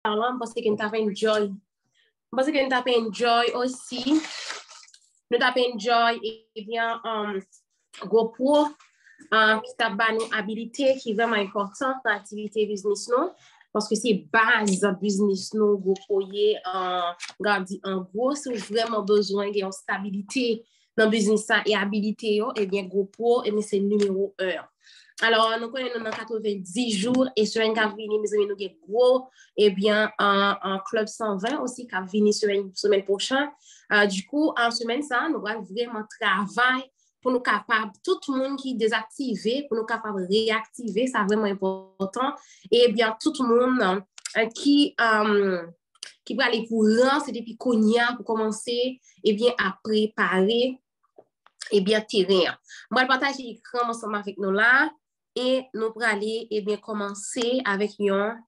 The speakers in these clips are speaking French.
parlant parce que nous avons enjoy. Parce que nous avons enjoy aussi. Nous avons enjoy et bien GoPro qui t'a une habilité qui est vraiment importante dans l'activité business nous parce que c'est base business nous GoPro en gros si vous avez vraiment besoin de stabilité dans le business et habilité et bien GoPro et c'est le numéro 1. Alors, nous connaissons dans 90 jours et sur un cas vini, nous avons gros, et bien, un club 120 aussi qui a venu sur une semaine prochaine. Du coup, en semaine, ça, nous allons vraiment travailler pour nous capables, tout le monde qui est désactivé, pour nous capables de réactiver, c'est vraiment important. Et bien, tout le monde qui va aller pour lancer depuis Konya pour commencer, et bien, à préparer, et bien, terrain. Moi, je partage l'écran ensemble avec nous là. Et nous allons aller et bien commencer avec une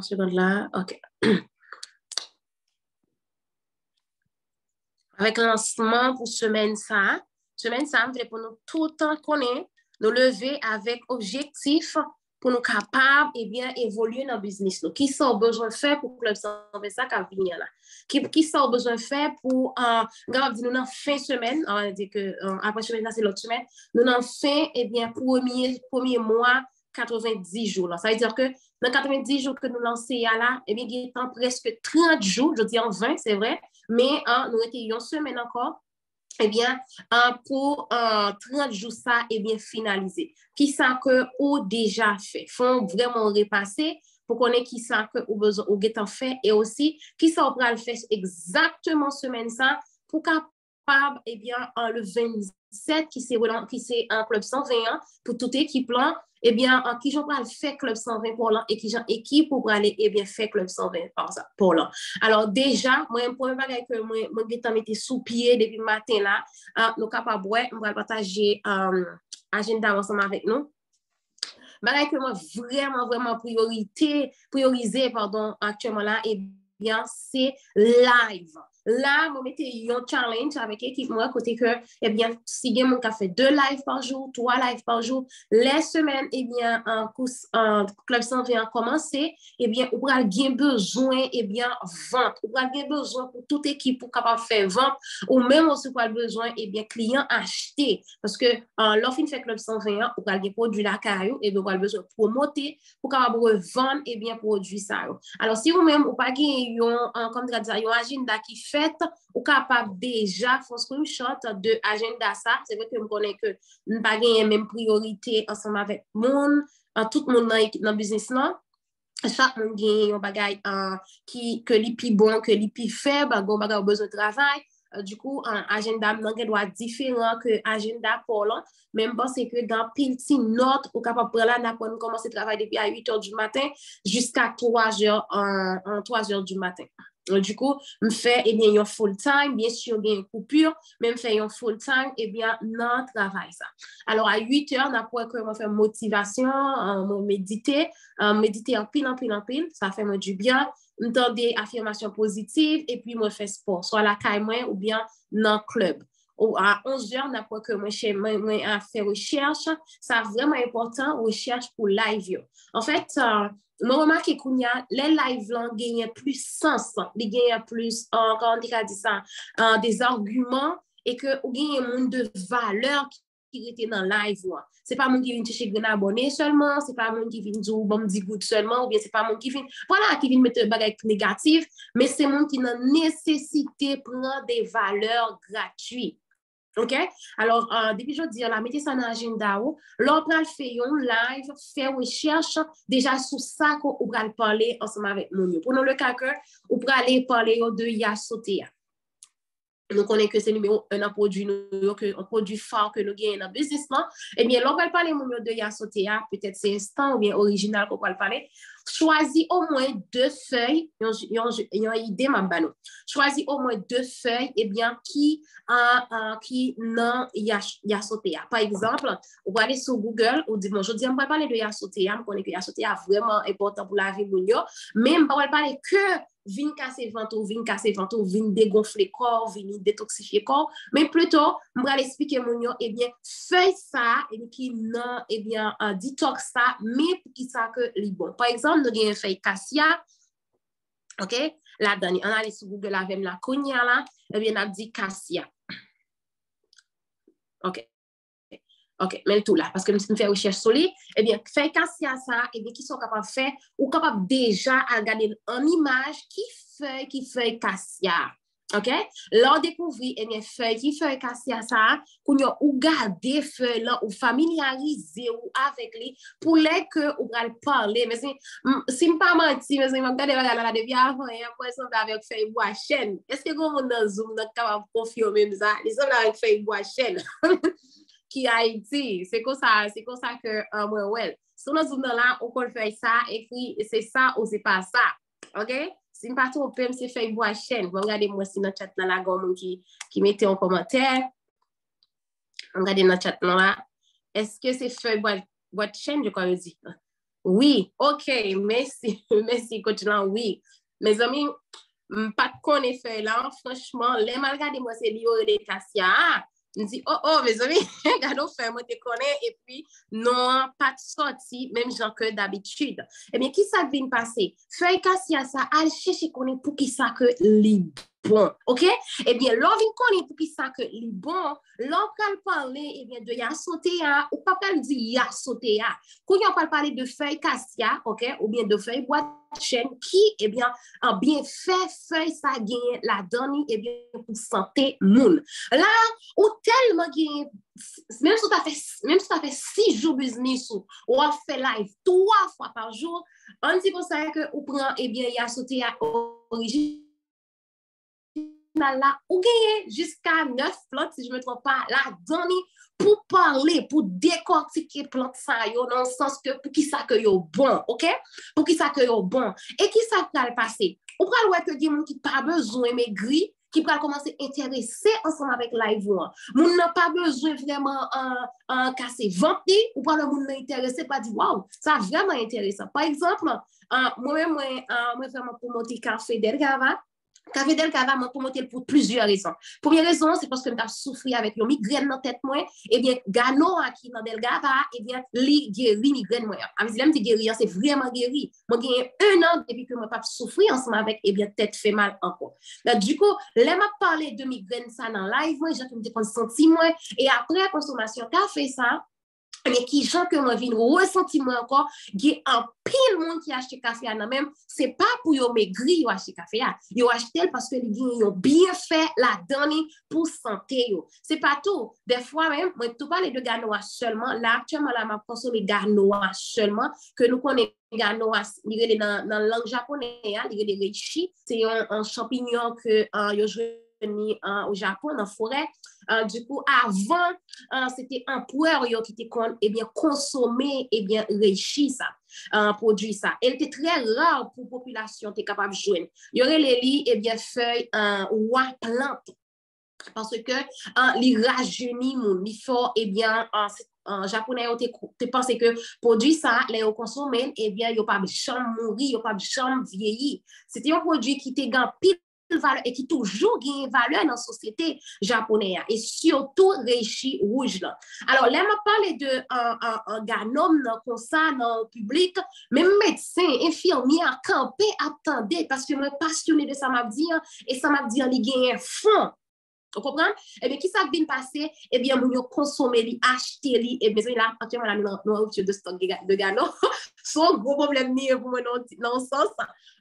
seconde là. OK. Avec lancement pour semaine ça. Semaine ça, je pour nous tout le temps connaître, nous lever avec objectif pour nous capables et bien évoluer dans le business. Donc, qui sont besoin de faire pour Club 120 ça qui vient là? Qui sont besoin de faire pour nous dans fin semaine, on va dire que après semaine là c'est l'autre semaine, nous dans fin et bien premier mois 90 jours là. Ça veut dire que dans 90 jours que nous lançons là, et bien il y a presque 30 jours, je dis en 20, c'est vrai, mais nous étions une semaine encore. Eh bien, pour 30 jours, ça, eh bien, finalisé. Qui ça que ou déjà fait? Faut vraiment repasser pour qu'on ait qui ça que ou besoin ou get en fait et aussi qui ça on va le faire exactement semaine ça pour capable, eh bien, le 27 qui c'est un club 121 pour toute équipe là, eh bien, qui j'en le faire club 120 pour là et qui j'en équipe pour aller, eh bien, faire club 120 pour là. Alors, déjà, moi, un premier bagage que moi, j'ai mis sous pied depuis le matin là, nous capables, on va partager agenda ensemble avec nous. Bagage que moi, vraiment priorisé, actuellement là, eh bien, c'est live. Là, je mettais un challenge avec l'équipe, moi, côté que, eh bien, si mon fait 2 lives par jour, 3 lives par jour, les semaines, eh bien, un club 120 a commencé, eh bien, on aura besoin, eh bien, vente. On aura besoin pour toute équipe pour capable faire vente, ou même aussi pour besoin, eh bien, client acheter. Parce que, l'offre fait club 120, on aura des produits là, carrément, et donc, on a besoin de promoter pour capable vendre, eh bien, produits ça. Alors, si vous-même, ou pas gagné, comme un agenda qui fait ou capable déjà faire un screenshot de agenda ça c'est vrai que je connais que nous pas gagner même priorité ensemble avec monde tout le monde dans le business là chaque monde gagne un bagage qui que les plus bon que les plus faible gon bagage besoin de travail du coup un agenda doit être différent que agenda pour là même parce que dans petit note ou capable prendre là n'a commencer travail depuis à 8h du matin jusqu'à 3h en 3h du matin. Du coup, je fais eh bien un full time, bien sûr, il y a une coupure, mais je fais un full time, eh bien, non, travail ça. Alors, à 8h, on a pour que je fais motivation, méditer en pile, ça fait moi du bien, me des affirmations positives, et puis moi, je fais sport, soit à la caille ou bien dans le club. Ou à 11h, n'importe que moi faire recherche, c'est vraiment important, recherche pour live. En fait, je remarque qu'il y a les lives gagnent plus sens, ils gagnent plus, comment on dit ça, des arguments et que vous gagnez un monde de valeur qui était dans live. C'est pas monde qui vient chercher un abonné seulement, c'est pas monde qui vient dire bon me dit good seulement ou bien c'est pas monde qui vient voilà qui vient mettre des bagages négatifs, mais c'est monde qui a nécessité prendre des valeurs gratuites. OK? Alors, depuis je dis, la mettez ça dans l'agenda, l'on va faire un live, faire recherche déjà sur ça qu'on va parler ensemble avec nous. Pour nous, le cas que, on va aller parler de Yasotea. Nous connaissons que c'est numéro 1 un produit phare que nous gagnons dans le business. Eh bien, l'on va parler de Yasotea, peut-être c'est instant ou bien original qu'on va parler. Choisis au moins 2 feuilles, il y a une idée, ma banon. Choisis au moins 2 feuilles, eh bien, qui n'ont Yasotea. Par exemple, on va aller sur Google, on dit, bon, je dis, on va parler de Yasotea, on connaît que Yasotea est vraiment important pour la vie de nous, mais on va parler que vin casser ventre, vin dégonfler corps, vin détoxifier corps, mais plutôt, je vais expliquer mon yo, eh bien, feuille ça, et qui non, eh bien, detox ça, mais pour qui ça que li bon. Par exemple, nous avons une feuille cassia, ok? Là-dedans, on a allé sur Google avec la cogna là, eh bien, on a dit cassia. Ok. Ok, mais tout là, parce que nous faisons recherche sur lui, eh bien, feuille cassia ça, eh bien, qui sont capables de faire, ou capables déjà à regarder en image qui feuille cassia. OK? Lors découvrir, eh bien, feuille cassia ça, qu'on a ou garder feuille là, ou familiariser ou avec lui, pour les que ou va parler. Mais si je pas menti, mais si je regarde la depuis avant, et après, ça avec feuille bois chêne. Est-ce que vous avez dans Zoom, vous capable de confirmer ça? Les hommes avec feuille bois chêne. Qui a Haïti. C'est comme ça que, moi, ouais. Si on a zoom là, on peut faire ça, écrit, c'est ça ou c'est pas ça. OK? Si je ne pas trop, c'est fait bois chaîne. Regardez-moi si dans le chat là, qui mettait en commentaire. Regardez dans le chat là. Est-ce que c'est fait bois chaîne, je crois, dire? Oui. OK. Merci. Merci, coach là. Oui. Mes amis, pas de connaître là. Franchement, les mal regardez-moi, c'est Lio de Cassia. Je dis, oh, mes amis, regardons, moi, te connais, et puis, non, pas de sortie, même genre que d'habitude. Eh bien, qui ça vient passer? Feuille cassia ça, allez chercher qu'on est pour qui ça que li bon, ok? Eh bien, l'on vient qu'on est pour qui ça que li bon, l'on peut parler, eh bien, de ya sauté à, ou pas qu'elle dit ya sauté à. Quand on peut parler de feuille cassia, ok? Ou bien de feuille boîte chaîne qui, eh bien, a bien fait feuille ça gagne la donne, eh bien, pour santé moun. Là, ou tellement gagne, même si tu as fait 6 jours business ou a fait live 3 fois par jour, on dit pour ça que ou prend, eh bien, il y a sauté à origine là, ou gagne jusqu'à 9 plantes, si je ne me trompe pas, la donne pour parler, pour décortiquer plantes ça, yo, dans le sens que pour qui ça que yo bon, ok? Pour qui ça que yo bon. Et qui ça va le passer? Ou pral ouais que des gens qui pas besoin maigri, qui va commencer à intéresser ensemble avec live one. Moun n'a pas besoin vraiment casser ventre, ou pas le moun intéressé pas dire waouh, ça vraiment intéressant. Par exemple, moi vraiment pour monter café Delgava. Café Delgava m'a promoté pour plusieurs raisons. Première raison, c'est parce que je souffert avec une migraine dans la tête moi, et bien Gano qui dans Delgava, et bien li guéri migraine moi. Avec l'aime dit guéri, c'est vraiment guéri. Moi j'ai 1 an depuis que moi pas souffrir ensemble avec et bien tête fait mal encore. Donc, du coup, là m'a parlé de migraine ça dans live moi, j'ai me senti moi et après la consommation café ça mais qui gens que moi viens ressentir moi encore il un pile monde qui achète café là même c'est pas pour yo maigrir yo acheter café là yo acheter parce que ils ont bien fait la donne pour santé yo c'est pas tout des fois même moi tout parler de ganoa seulement là actuellement là m'a consommé ganoa seulement que nous connaissons ganoa dans langue japonaise il est reishi c'est un champignon que yo au Japon, dans la forêt. Du coup, avant, c'était un poire qui était bien, consommé et bien riche, ça, produit ça. Elle était très rare pour la population qui est capable de jouer. Il y aurait les lits et bien feuilles ou plantes. Parce que les rajeunit, il faut, eh bien, en japonais, tu penses que produit ça, les consommer, eh bien, il n'y a pas de chambre mourir, il n'y a pas de chambre vieillir. C'était un produit qui était grand pile valeur et qui toujours gagne valeur dans la société japonaise et surtout réchi rouge là. Alors là m'a parlé de un ganom comme ça dans le public, même médecin, infirmier campé attendez parce que moi passionné de ça m'a dit et ça m'a dit il gagne fond. Vous comprenez? Eh bien, qui ça vient passer? Eh bien, vous consommer, acheter, et bien, là, actuellement, là, nous avons de stock de gano. Son gros problème, pour moi, dans ce sens.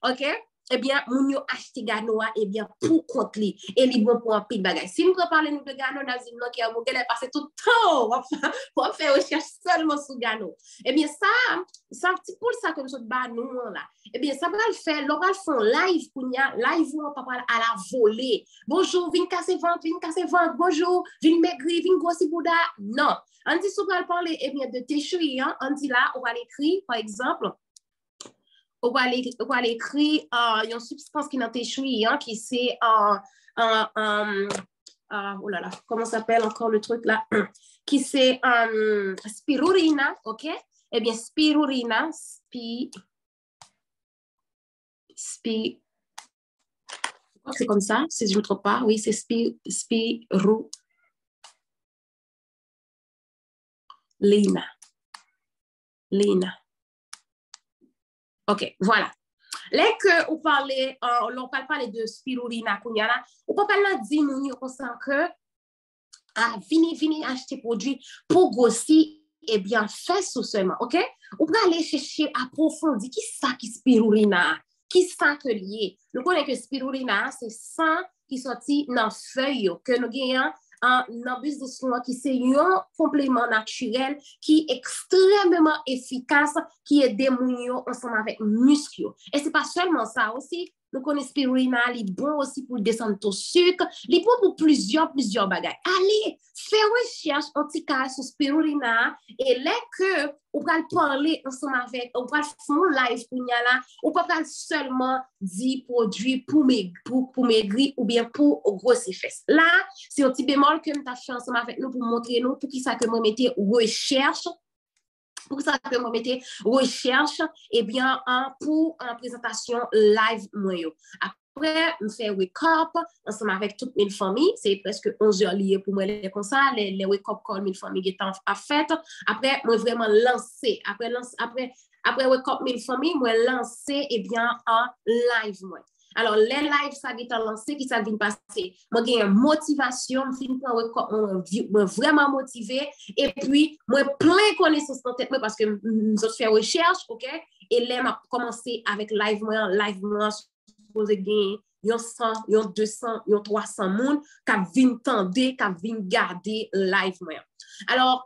OK? Eh bien, moun yo acheté ganoa, eh bien, pour compte li. Et li bon pour un pile bagay. Si nous parlons de gano, dans une qui a passé tout le temps pour faire recherche seulement sur gano. Eh bien, ça, pour ça que nous bas nous là. Eh bien, ça va le faire, l'on va le faire live pour live on pas à la volée. Bonjour, vin casser ventre, bonjour, vin maigrir, vin grossi bouda. Non. On dit souvent parler, eh bien, de téchoui, hein. On dit là, on va l'écrire, par exemple, on va l'écrire une substance qui est dans tes chouilles, hein, qui c'est oh là là, comment s'appelle encore le truc là, qui c'est spirulina, ok? Eh bien, spirulina, C'est comme ça, si je ne me trompe pas. Oui, c'est spirulina. Lina. OK, voilà. Là que on parlait, on parle de spirulina, on peut parler de nous, on sent que vini acheter produit pour grossir et bien faire sous seulement, OK? On peut aller chercher approfondir qui ça qui spirulina, qui ça que lié. Nous connaissons que spirulina, c'est ça qui sorti dans feuille que nous gagnons dans business qui c'est un complément naturel qui est extrêmement efficace, qui est démounion ensemble avec muscle. Et c'est pas seulement ça aussi. Nous connaissons spirulina, il est bon aussi pour descendre ton sucre, il est bon pour plusieurs bagages. Allez, fais recherche en tout cas sur spirulina et là que on va parler ensemble avec, on va faire un live pour là, on peut pas seulement dire produit pour maigrir ou bien pour grossir fesses. Là, c'est un petit bémol que nous avons fait ensemble avec nous pour montrer nous pour qui ça que moi mettez recherche. Pour ça que moi mettez recherche et bien pour une présentation live moi. Après, je fais wake up ensemble avec toute mes familles. C'est presque 11 heures liées pour moi comme ça. Les wake up call mes familles étant à fait. Après, moi vraiment lancer. Après wake up mes familles, moi lancer et bien en live moi. Alors, les lives, ça vient lancé, qui ça vient passer. Moi, j'ai une motivation, je vraiment motivé. Et puis, moi, plein de connaissances dans tête, parce que nous fais recherche, OK? Et là, m'a commencé avec live, supposé gagner, yon 100, yon 200, yon 300 moun, qui viennent tendre, qui viennent garder live, moi. Alors,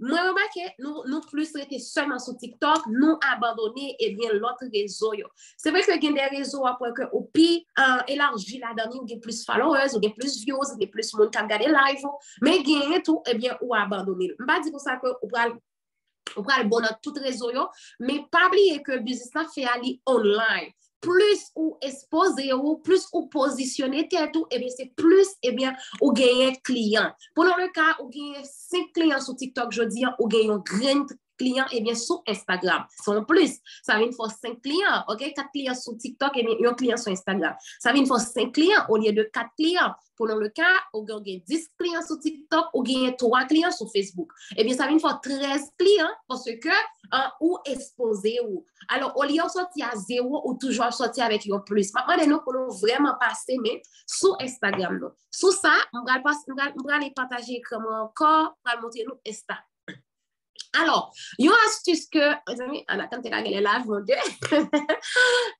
moi, remarqué, nous plus restés seulement sur TikTok, nous abandonner et bien l'autre réseau. C'est vrai que il y a des réseaux après que au pire élargi la dernière, il y a plus followers, il y a plus views, il y a plus monde qui regarde live, mais il y a tout et bien ou abandonner. Je ne pas dire pour ça que on va le bon dans tout réseau, mais pas oublier que le business là fait aller online. Plus ou exposer ou plus ou positionner tout et bien c'est plus et bien ou gagner client. Pour le cas ou gagner 5 clients sur TikTok, je dis ou gagner un grand client et bien sur Instagram. En plus, ça vient faire 5 clients, OK? 4 clients sur TikTok et bien un client sur Instagram. Ça vient faire 5 clients au lieu de 4 clients. Pour le cas, ou gagne 10 clients sur TikTok ou gagne 3 clients sur Facebook. Et bien ça vient faire 13 clients parce que ou exposé ou alors au lieu de sortir à 0 ou toujours sortir avec un plus. Maintenant nous pour vraiment passer mais sur Instagram. Sur ça, on va aller partager comment encore pour montrer nous Insta. Alors, une astuce que, mes amis, on a quand tu as gagné live, mon Dieu.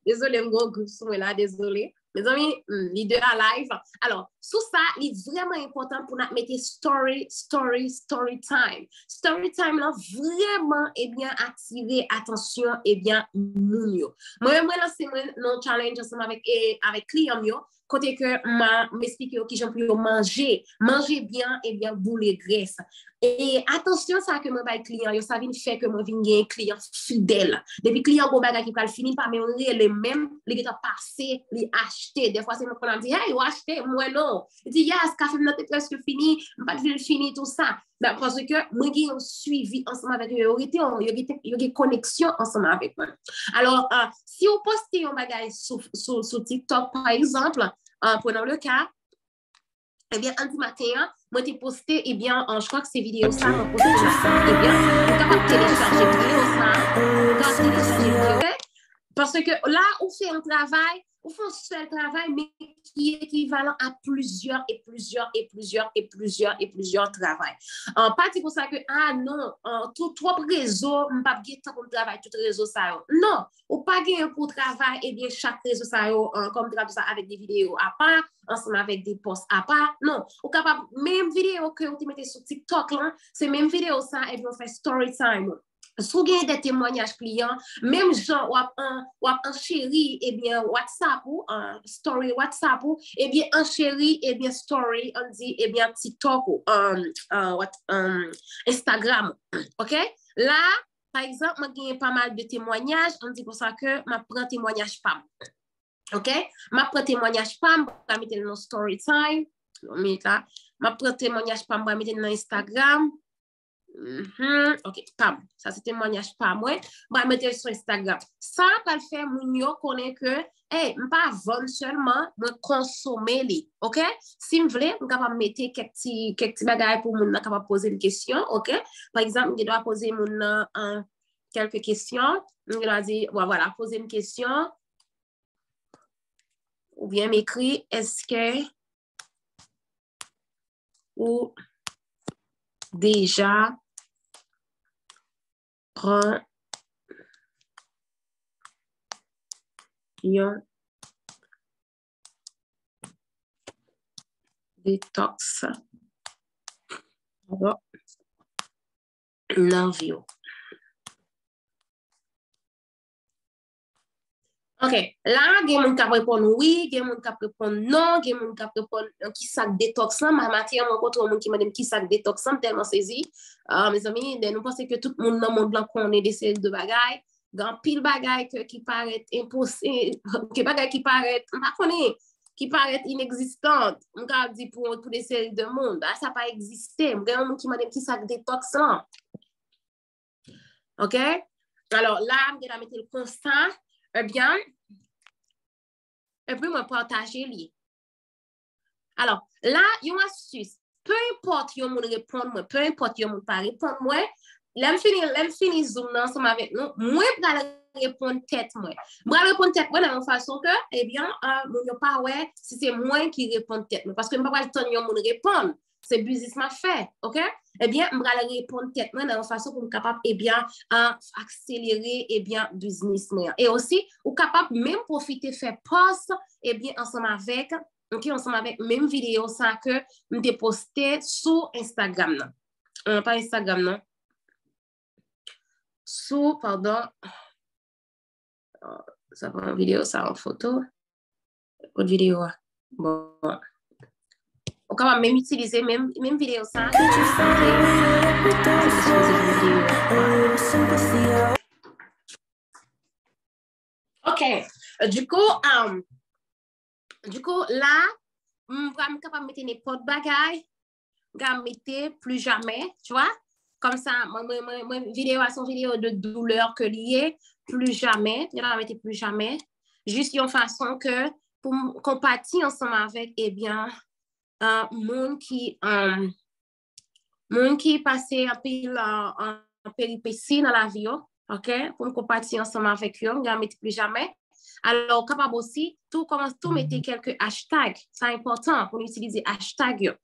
Désolé, mon gros groupe, là, désolé. Mes amis, leader à live. Alors, sous ça, il est vraiment important pour nous mettre story time. Story time, là, vraiment, eh bien, attirer attention, eh bien, mounio. Moi, là, c'est mon challenge ensemble avec clients, côté que m'explique qui j'en peux manger bien et bien bouler graisse. Et attention ça que mon bail client, ça vient faire que mon vinn gagne client fidèle. Depuis client bon bagage qui va finir par me les mêmes, les gars passer, les acheter. Des fois c'est moi qu'on dit hey, ou acheter moi non. Il dit yes, café maintenant presque fini, pas de fini tout ça. Parce que moi j'ai un suivi ensemble avec eux, il y a une connexion ensemble avec moi. Alors si vous postez un bagage sur TikTok par exemple, prenons le cas, eh bien, un matin, moi, j'ai posté, eh bien, je crois que ces vidéos, ça, on posté ça. Eh bien, vous êtes capable de télécharger vidéo, ça. Vous êtes capable de télécharger vidéo. Parce que là, on fait un travail, on fait un seul travail, mais qui est équivalent à plusieurs travails. Pas dire pour ça que, non, tout trois réseaux, je ne pas dire comme travail, tout réseau, ça. Non, ou pas gagner pour travail, et bien, chaque réseau, ça, comme travail, ça, avec des vidéos à part, ensemble avec des posts à part. Non, ou capable, même vidéo que vous mettez sur TikTok, là, c'est même vidéo, ça, et puis on fait story time. Si vous avez des témoignages clients, même genre, ou un chéri, eh bien, WhatsApp ou story WhatsApp ou, eh bien, un chéri, eh bien, story, on dit, eh bien, TikTok ou Instagram. OK? Là, par exemple, moi, j'ai pas mal de témoignages, on dit pour ça que ma prends témoignage PAM. OK? Ma prends témoignage PAM, je vais mettre dans story time. Ma prends témoignage PAM, je vais mettre dans Instagram. Ok, pam. Ça, c'est témoignage pas moi. Je vais mettre sur Instagram. Ça, va le faire, moun yo connaît que, hey, je ne pas vendre seulement, je consommer les. Ok? Si je veux, je suis capable de mettre quelques petits bagages pour moun capable poser une question. Ok? Par exemple, je dois poser moun quelques questions. Je dois dire, voilà, poser une question. Ou bien m'écrire, est-ce que ou déjà prend un détox non bio. Ok, là, il y a des gens qui répondent oui, il y a des gens qui répondent non, il y a des gens qui répondent qui sac détox. Ma matière, je rencontre un monde qui m'a dit qui sac détox, tellement saisi. Mes amis, nous pensons que tout le monde dans le monde blanc connaît des séries de bagailles. Dans pile bagailles qui paraît impossible, qui paraît, qui paraît inexistante. On dit pour des séries de monde, ça n'a pas existé. Il y a un monde qui m'a dit qui sac détox. Ok? Alors là, je vais mettre le constat. Eh bien, et puis, moi, partager li. Alors, là, il y a une astuce. Peu importe yon moun répondre moi, peu importe yon moun pas répondre moi, l'aime fini zoom ensemble avec nous, moi, je vais répondre tête moi. Je vais répondre tête moi de la façon que, eh bien, moun yo pas ouais, si c'est moi qui réponds tête moi. Parce que je ne peux pas le temps yon moun répondre. C'est business m'a fait, ok? Eh bien, je vais répondre tête moi de la façon pour être capable, eh bien, accélérer, eh bien, business moi. Et aussi, ou capable même profiter, faire post, eh bien, ensemble avec, ok, ensemble avec même vidéo ça que je posté sur Instagram. Pas Instagram, non? Sur, pardon, ça prend une vidéo, ça en photo. Autre vidéo. Bon. On peut même utiliser même vidéo ça. Ok. Du coup, là, je vais capable de mettre n'importe bagaille. Je vais mettre plus jamais, tu vois. Comme ça, ma vidéo à son vidéo de douleur que lié, plus jamais. Je vais mettre plus jamais. Juste une façon que pour compatir ensemble avec, eh bien, monde qui passé un peu en péripétie dans la vie, ok, pour me compatir ensemble avec eux, je ne mettre plus jamais. Alors, capable aussi, tout mettez quelques hashtags, c'est important pour utiliser hashtag.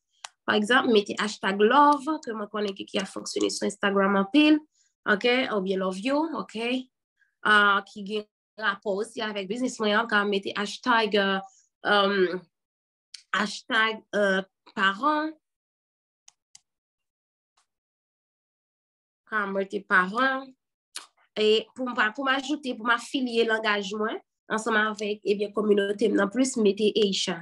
Par exemple, mettez hashtag love, que je connais qui a fonctionné sur Instagram en pile, ok, ou bien love you, ok, qui a rapport aussi avec business moyen, quand mettez hashtag parents, quand mettez parents, et pour m'ajouter, pour m'affilier l'engagement, ensemble avec, eh bien, communauté, en plus, mettez Aisha.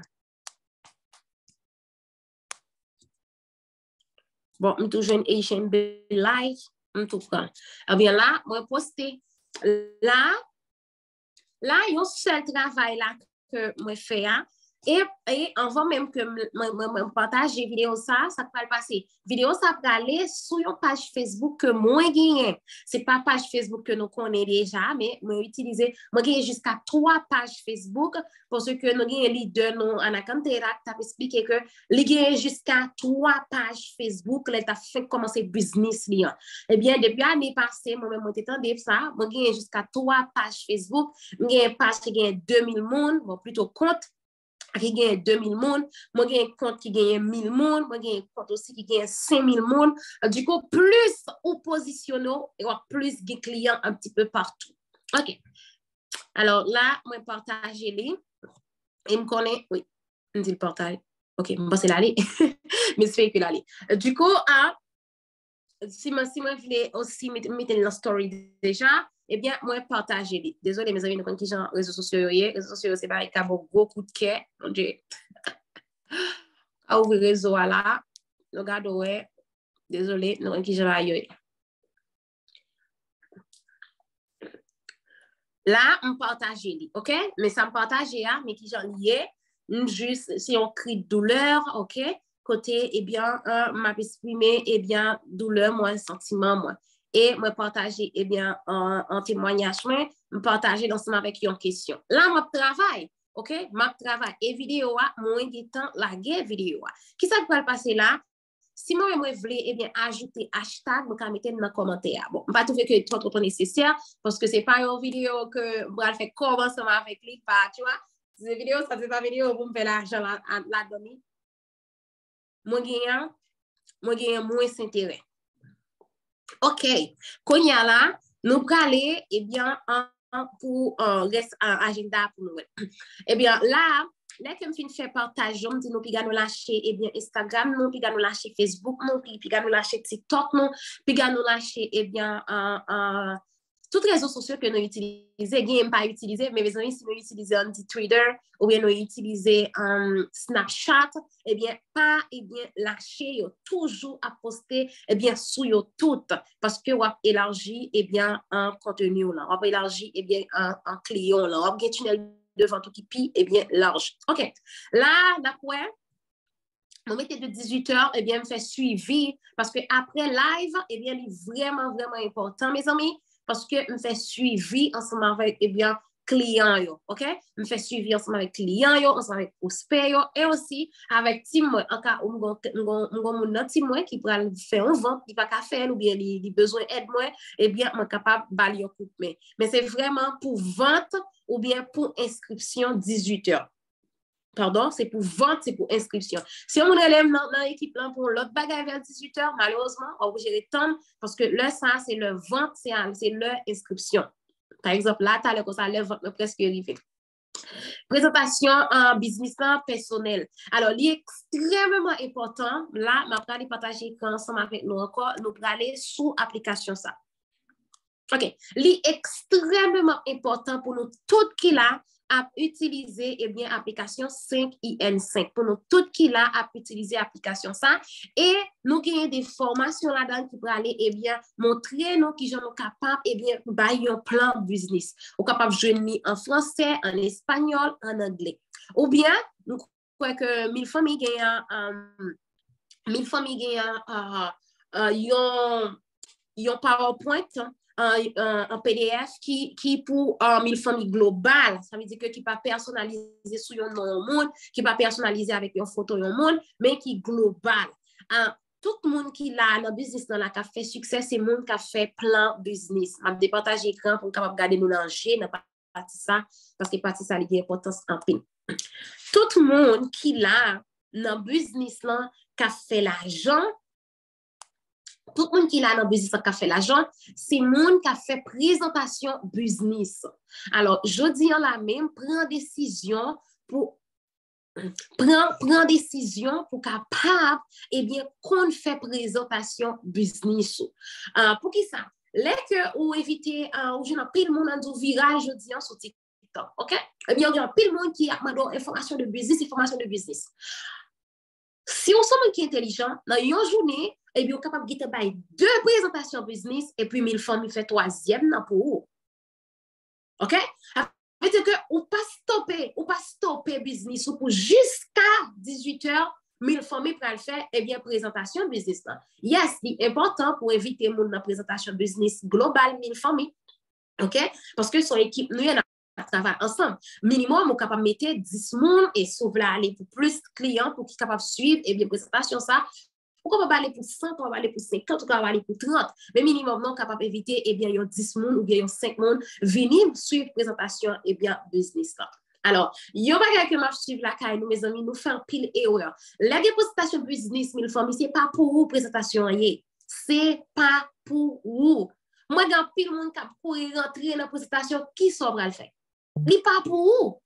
Bon, je toujours une Asian like, en tout cas. Eh bien là, moi poster là, il y a un seul travail là que moi fais, hein. Et avant même que je partage les vidéos, ça peut passer. Vidéo, ça peut aller sur une page Facebook que moi gagne. Ce n'est pas page Facebook que nous connaissons déjà, mais moi utiliser, moi gagne jusqu'à 3 pages Facebook parce que nous gagne leader nous en Interact, tu as expliqué que nous gagne jusqu'à 3 pages Facebook, là tu as fait commencer business là. Eh bien depuis l'année passée, moi même j'étais entendu ça, moi gagne jusqu'à 3 pages Facebook, moi gagne une page qui gagne 2000 monde, bon plutôt compte qui gagne 2000 monde, moi j'ai un compte qui gagne 1000 monde, moi j'ai un compte aussi qui gagne 5000 monde. Du coup, plus ou positionnons et plus de clients un petit peu partout. OK. Alors là, moi partager les et me connaît, oui, on dit le partage. OK, moi c'est l'aller. Mais c'est fait que l'aller. Du coup, si moi voulais aussi mettre dans story déjà, eh bien, moi, partager. Désolé, mes amis, nous qui sont réseaux sociaux. Les réseaux sociaux, c'est pas un gros coup de cœur. Mon Dieu. À ouvrir réseau là. Regarde, ouais. Désolé, nous qui sont ailleurs. Là, on partage, OK? Mais ça me partage, mais qui j'en lié. Juste, si on crie de douleur, OK? côté, eh bien, m'a exprimé, eh bien, douleur, moi, sentiment, moi. Et me partager, eh bien, en témoignage, me partager ensemble avec une question. Là, moi, travail, OK? Ma travail et vidéo, moins de temps, la guerre vidéo. Qui ça peut passer là? Si moi, je voulais, eh bien, ajouter hashtag, je vais mettre dans les commentaires. Bon, je ne vais pas trouver que tout trop nécessaire parce que ce n'est pas une vidéo que je vais faire commencement avec lui, tu vois? Cette vidéo, ça c'est pas vidéo pour me faire l'argent là-dedans. Moi, j'ai moins d'intérêt. OK. Quand il y a là, nous allons aller, eh bien, pour reste un agenda pour nous. Eh bien, là, que je fais partage, nous nous lâcher, eh bien, Instagram, nous nous lâcher Facebook, nous nous lâcher TikTok, nous nous lâcher, eh bien, tous les réseaux sociaux que nous utilisons, nous pas utiliser, mais mes amis, si nous utilisons Twitter ou bien nous utilisons Snapchat, eh bien, pas, eh bien, lâcher, toujours à poster, eh bien, sur tout, parce que on élargit, eh bien, un contenu, là, on élargit, eh bien, un client, là, on a un tunnel devant tout qui pille, eh bien, large. OK. Là, d'après, mon métier de 18h, eh bien, me fait suivi, parce que après live, eh bien, il est vraiment, vraiment important, mes amis, parce que me fait suivi ensemble avec, eh bien, client, yo, OK? Me fait suivi ensemble avec client, yo, ensemble avec prospect, yo, et aussi avec team, en cas où mon team qui pourra faire un vente, qui va pas faire, ou bien, il besoin d'aide, eh bien, je suis capable de balayer un coup de main. Mais c'est vraiment pour vente ou bien pour inscription 18h. Pardon, c'est pour vente, c'est pour inscription. Si on élève dans l'équipe pour l'autre bagage vers 18h, malheureusement, on va gérer temps parce que là, ça, c'est le vente, c'est leur inscription. Par exemple, là, tu as le ça, le vente presque arrivé. Présentation en business personnel. Alors, il est extrêmement important. Là, je vais partager ensemble avec nous encore. Nous allons aller sous application ça. OK. Il est extrêmement important pour nous tout qui là à utiliser eh bien application 5IN5 pour nous tout qui là à utiliser application ça et nous avons des formations là-dedans qui pour aller eh bien montrer nous qui sommes capables eh bien bailler un plan business ou capable de jouer en français, en espagnol, en anglais. Ou bien nous croyons que 1000 familles ont PowerPoint un PDF qui pour 1000 familles globales. Ça veut dire que qui pas personnalisé sur un monde, qui pas personnalisé avec une photo un monde, mais qui global. Tout le monde qui a dans le business dans la qui a fait succès, c'est le monde qui a fait plan business. Je vais départager l'écran pour capable garder nous langer dans partie ça parce que partie ça a une importance en pin. Tout le monde qui a dans le business là qui a fait l'argent. Tout le monde qui a dans le business qui a fait l'argent, c'est le monde qui a fait présentation business. Alors, je dis en la même, prends décision pour capable, eh bien, qu'on fait présentation business. Pour qui ça? Là que ou éviter, ou je n'ai pas le monde en virage, je dis sur TikTok, ok? Eh bien, il y a pas le monde qui a information de business. Si on est qui est intelligent, dans une journée, eh bien, on est capable de faire 2 présentations business et puis 1000 femmes fait 3e pour vous. OK? C'est-à-dire qu'on ne peut pas stopper business pour jusqu'à 18h, 1000 femmes pour le faire, eh bien, présentation business. Yes, c'est important pour éviter la présentation business globale 1000 femmes. OK? Parce que son équipe, nous, travailler ensemble. Minimum, on est capable de mettre 10 personnes et sauver aller pour plus de clients pour qu'ils soient capables de suivre et bien présentation ça. Pourquoi on va aller pour 100, on va aller pour 50, on va aller pour 30. Mais minimum, non, capable d'éviter, eh bien, il y a 10 personnes ou bien il y a 5 personnes venir suivre présentation et bien business là. Alors, il y a pas que je suivre la caille, nous, mes amis, nous faisons pile erreur. La présentation business, mille femmes, c'est pas pour vous présentation, c'est pas pour vous. Moi, il y a pile de monde qui pour rentrer dans la présentation, qui sauve le faire? Ce n'est pas pour vous.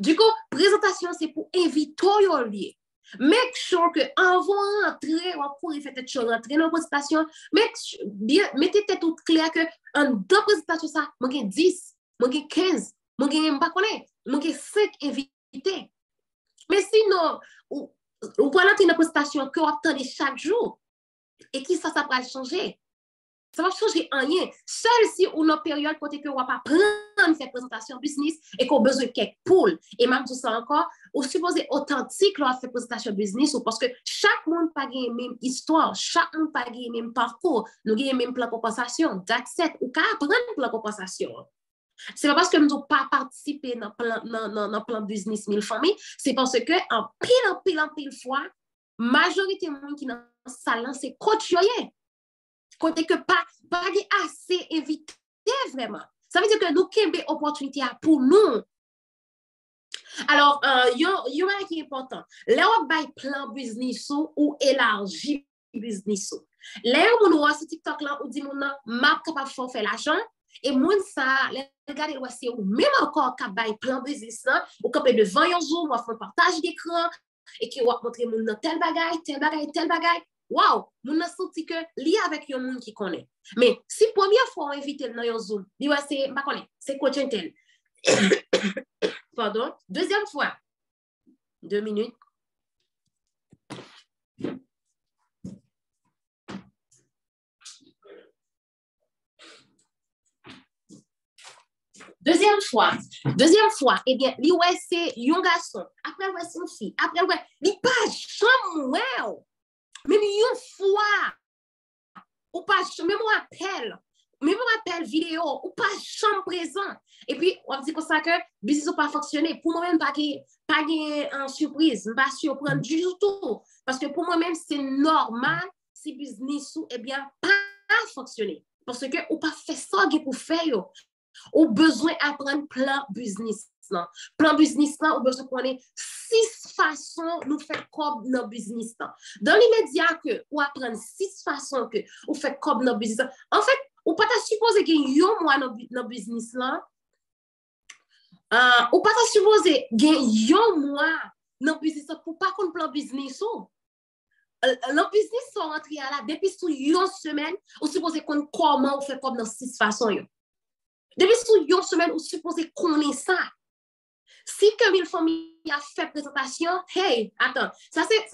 Du coup, présentation, c'est pour inviter au lieu. Make sure que avant d'entrer, on pour faire cette chose, rentrer dans la présentation, mettez tout clair que en deux présentations, ça, moi j'ai 10, moi j'ai 15, moi j'ai 5 invités. Mais sinon, ou pour entrer dans la présentation que vous attendez chaque jour, et qui ça va changer? Ça va changer rien. Seul si on a une période côté que on va pas prendre apprendre à faire présentation business et qu'on a besoin de quelques poules. Et même tout ça encore, on suppose authentique là, faire présentation business parce que chaque monde n'a pas la même histoire, chaque monde n'a pas le même parcours, nous avons le même plan de compensation, d'accepter ou qu'à apprendre plan de compensation. C'est pas parce que nous n'avons pas participé dans le plan business mille familles, c'est parce que en pile fois, majorité de monde qui dans salle c'est coach yoye. Côté que pas assez invité vraiment. Ça veut dire que nous avons des opportunités pour nous. Alors, yon qui est important. Là, on a un plan business ou élargi business. Là, on a sur TikTok, là, on dit, m'a capable de faire l'argent. Et moun ça, regardez, c'est même encore capable de plan business, ou capable de vendre un Zoom, ou faire un partage d'écran, et qui va montrer moun tel bagay. Wow, moun a senti que li avec yon moun qui connaît. Mais si première fois on invite dans yon Zoom, li wa c'est pas connaît, c'est coach tel. Pardon, deuxième fois. 2 minutes. Deuxième fois, eh bien, li ouais c'est yon garçon, après ouais c'est une fille, après ouais, li pas chambre ouais. Même une fois, ou pas même on appelle vidéo, ou pas chambre présent. Et puis, on dit comme ça que business n'a pas fonctionné. Pour moi-même, pas de surprise, pas surprendre du tout. Parce que pour moi-même, c'est normal si business ou, eh bien, pas fonctionner. Parce que ou pas fait ça pour faire. Ou besoin d'apprendre plan business. Plan business, ou besoin qu'on ait 6 façons de faire comme notre business. Dans l'immédiat, ou apprendre 6 façons que ou faire comme notre business. En fait, ou pas supposer qu'il y a un mois dans business là. Ou pas supposer qu'il y a un mois dans business pour pas qu'on plan business. Le business sont rentrés là depuis sous une semaine, ou supposer qu'on comment on fait comme dans 6 façons. Depuis sous une semaine, ou supposer qu'on est ça. Si comme une famille a fait présentation, hey, attends, ça c'est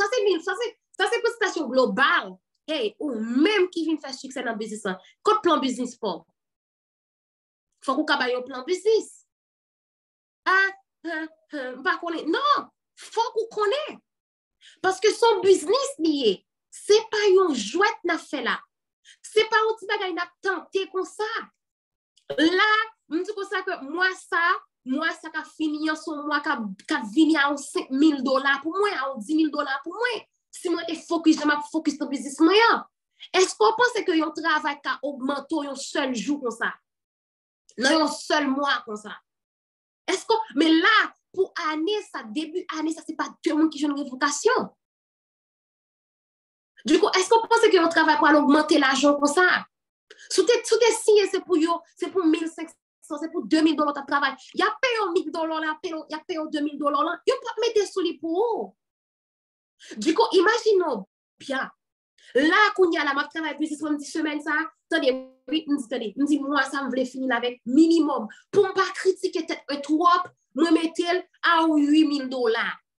présentation globale. Hey, ou même qui vient faire succès dans le business, quoi plan business pour? Faut qu'on ait un plan business. Pas connaître. Non, faut qu'on connaisse. Parce que son business lié, c'est pas une jouette n'a fait là. C'est pas un petit bagage n'a tenté comme ça. Là, je dis comme ça que moi ça a fini en son mois qu'a venu à $5,000 pour moi, à $10,000 pour moi. Si moi je focus sur le business moyen. Est-ce qu'on pense que yon travail a augmenté un seul jour comme ça? Non, un seul mois comme ça. Est-ce que mais là pour année ça début année ça c'est pas tout le monde qui a une révocation. Du coup, est-ce qu'on pense que yon travail pour augmenter l'argent comme ça? Sous tes signes c'est pour $1,500, c'est pour $2,000 de travail. Il y a payé $1,000 là, il y a payé $2,000 là. Il pas mettre sur les pour. Du coup, imaginons bien. Là, quand il y a la travail plus de 10 semaines, ça, attendez, me dit, moi, ça me voulait finir avec minimum. Pour ne pas critiquer peut-être un trop, moi, mettre à $8,000.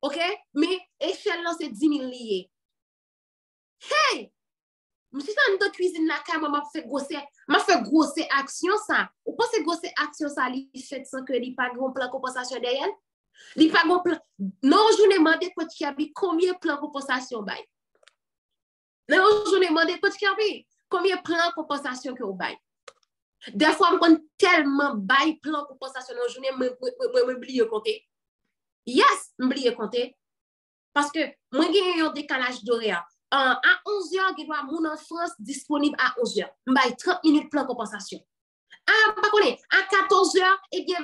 OK? Mais échelle là, c'est 10,000 liés. Hey! Je suis dans une cuisine là, quand m'a fait grosse action ça. Ou pas c'est grosse action ça, il fait sans que il pas grand plan compensation derrière. Il pas grand plan. Non, je ne demande pas tu as combien plan compensation bail. Non, je ne demande pas tu as combien plan compensation que au bail. Des fois on prend tellement bail plan compensation dans journée moi oublier compter. Yes, oublier compter. Parce que moi j'ai un décalage d'horaire. À 11h, il doit mon en France disponible à 11h. Je 30 minutes plan compensation. À 14h, eh bien,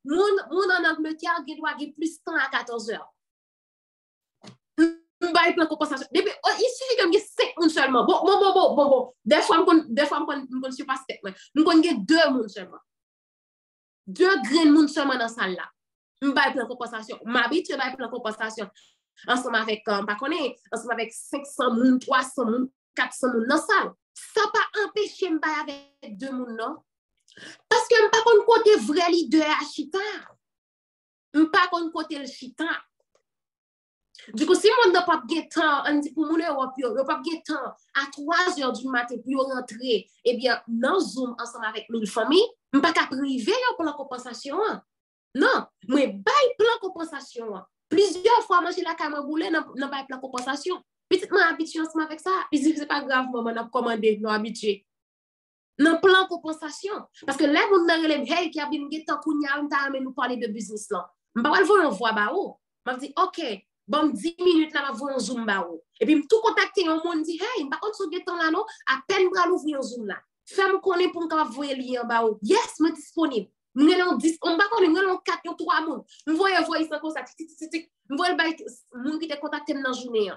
mon en Angleterre, il doit avoir plus de temps à 14h. Je plan compensation. Depuis, il suffit que je 5 personnes seulement. Bon. Des fois, je ne suis pas 7. Je connais 2 personnes seulement. 2 grains de monde seulement dans la salle là. Je plan compensation. M'habitude à plan compensation. Ensemble avec, ensemble avec 500 moun, 300 moun, 400 moun dans la salle. Ça n'a pas empêché de avec 2 moun, non? Parce que je ne sais pas côté vrai leader à Chita. Je ne sais pas côté le Chita. Du coup, si on n'a pas de temps, on dit pour mon Europe, on n'a pas de temps à 3h du matin pour rentrer, eh bien, dans Zoom ensemble avec 1000 familles, Je ne peux pas priver pour la compensation. Non, moi, bail plan compensation. Plusieurs fois, moi, j'ai la caméra boulée dans bail plan compensation. Petite, moi, habitué ensemble avec ça. Puis, c'est pas grave, maman, on a commandé, nous habitués. Dans plan compensation. Parce que là, vous avez dit, hey, qui a bien tant qu'on y a, nous parler de business là. Je ne vais pas le voir, on voit, bah, oh. Je me dis, OK, bon, 10 minutes là, je vais voir un zoom, bah, oh. Et puis, tout contacter un monde, dit, hey, par contre, ce temps là, non, à peine pour l'ouvrir un zoom là. Fais-moi connaître pour me voir le lien, bah, oh. Yes, je suis disponible. On va connaître, on 4 ou 3 monde. Je vois ça comme ça. Je vois le monde qui t'a contacté dans la journée,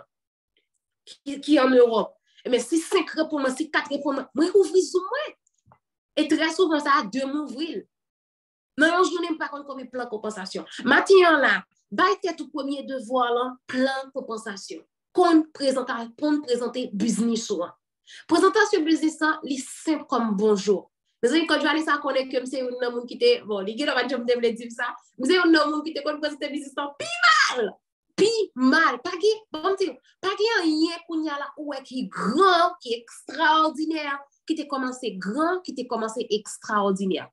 qui est en Europe. Mais si 5 répondent, si 4 répondent, moi, ouvrir zoom, moi. Et très souvent, ça a 2 m'ouvrir. Non, je n'aime pas comme plan de compensation. Maintenant, là, baille tout premier devoir, là, plan de compensation. Qu'on présenter business. Présentation business, c'est simple comme bonjour. Mais quand je vais aller ça, connaît que c'est un homme qui était, bon, les gars, je vais dire ça, vous avez un homme qui était comme présenter business, pi mal, pas rien qu'on y a là, ouais, qui est grand, qui est extraordinaire, qui t'a commencé grand, qui t'a commencé extraordinaire.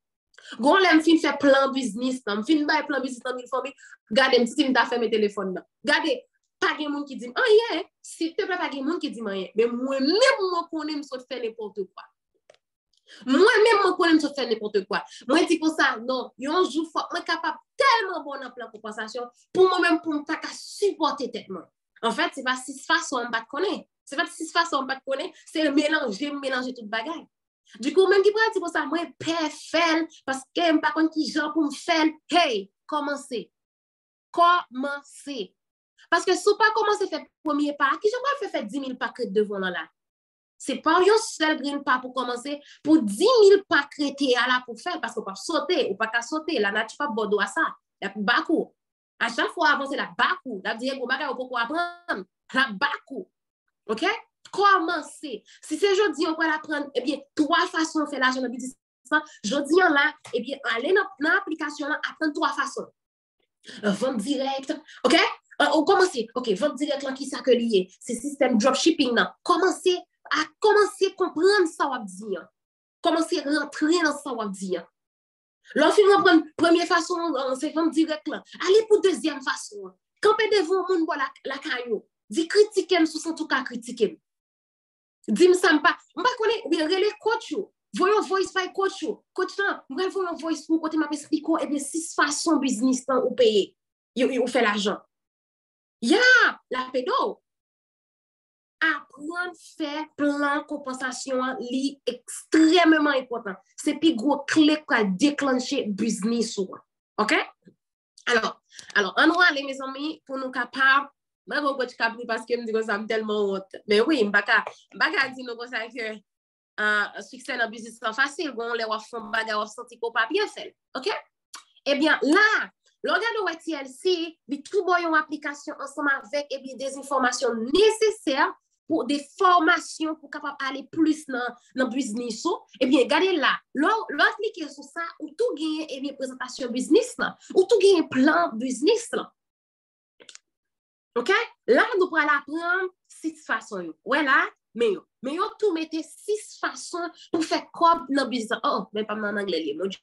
Gon l'aime fin fait plan business, nan fin bay plan business dans mille famille, gardez si m'ta fait mes téléphones là. Gardez, pas de monde qui dit rien, s'il te plaît pas de monde qui dit rien, mais moi même moi connais me saute faire n'importe quoi. Moi même moi connais me saute faire n'importe quoi. Moi dis pour ça non, un jour faut moi capable tellement bon en plan compensation pour moi même pour me pas supporter tête moi. En fait, c'est pas six façons on pas connaître. C'est pas six façons on pas connaître, c'est mélanger toute bagaille. Du coup, même qui pourrait dire pour ça, moi, père fait, parce que je ne sais pas qui genre pour me faire, hey, commencez. Commencez. Parce que si vous pas commencé faire premier pas, qui j'aimerais faire 10 000 pas devant là. C'est pas un seul green pas pour commencer, pour 10 000 pas créés à la pour faire, parce qu'on peut sauter, ou pas qu'à sauter, la nature pas bordeaux à ça. Il y a bas coup. À chaque fois avancer la bas coup, la dire, pourquoi apprendre, la bas coup. OK? Commencer. Si c'est jeudi, on peut apprendre, eh bien, 3 façons de faire l'argent dans le business. Jeudi, là, eh bien, aller dans l'application, apprendre 3 façons. Vente directe, OK? On commence, OK, vente directe, là, qui ça que lié? C'est système dropshipping, là. Commencez à comprendre ça, on dire. Commencez à rentrer dans ça, on dire. Lorsque vous prenez première façon, c'est vente directe, là. Allez pour deuxième façon. Campez devant le monde, la caillou. Dis critiquer, sous son tout cas critiquer. Dis-moi ça, je ne connais pas, relais coach. Voyons voice by coach. Coach, je vais voir un voice pour côté m'a expliquer et bien 6 façons business ou payer. Ou fait l'argent. Ya, la pédo. Apprendre faire plan compensation li extrêmement important. C'est plus gros clé pour déclencher business. OK? Alors, on va aller mes amis pour nous capables. Je ne vais pas parce que je me dis que ça me tellement honte. Mais oui, je ne vais pas dire que succès dans le business c'est facile. On les va faire bagarre, on va sentir qu'on pas bien fait. OK? Eh bien, là, l'organe de TLC, il trouve une application ensemble avec des informations nécessaires pour des formations pour capable aller plus dans le business. Eh bien, regardez là, l'appliquer sur ça, ou tout gagne et bien présentation business là, ou tout gagne plan business là. OK? Là, nous allons apprendre 6 façons. Ouais, là, mais on tout mettez 6 façons pour faire comme dans le business. Oh, mais pas en anglais, mon Dieu.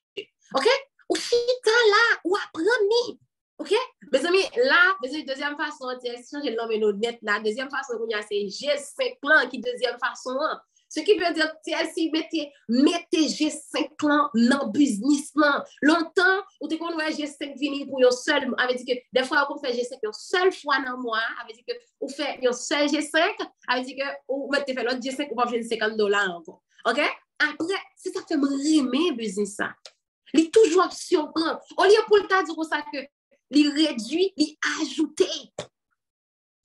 OK? Ou si là, ou apprendre. OK? Mes amis, là, deuxième façon, c'est changer le nom et notre net là. Deuxième façon, c'est G5 plans qui deuxième façon. Ce qui veut dire TLC mettez G5 plans dans le business. Longtemps, ou tu connais G5 vini pour un seul, avec dit que des fois, on fait G5 une seule fois dans le mois, avec dit que on fait un seul G5, avec dit que on mettez fait l'autre G5, on va faire $50 encore. OK? Après, c'est ça que me business ça. Il est toujours surprend. Au lieu pour le temps dire ça que il réduit, il ajoute.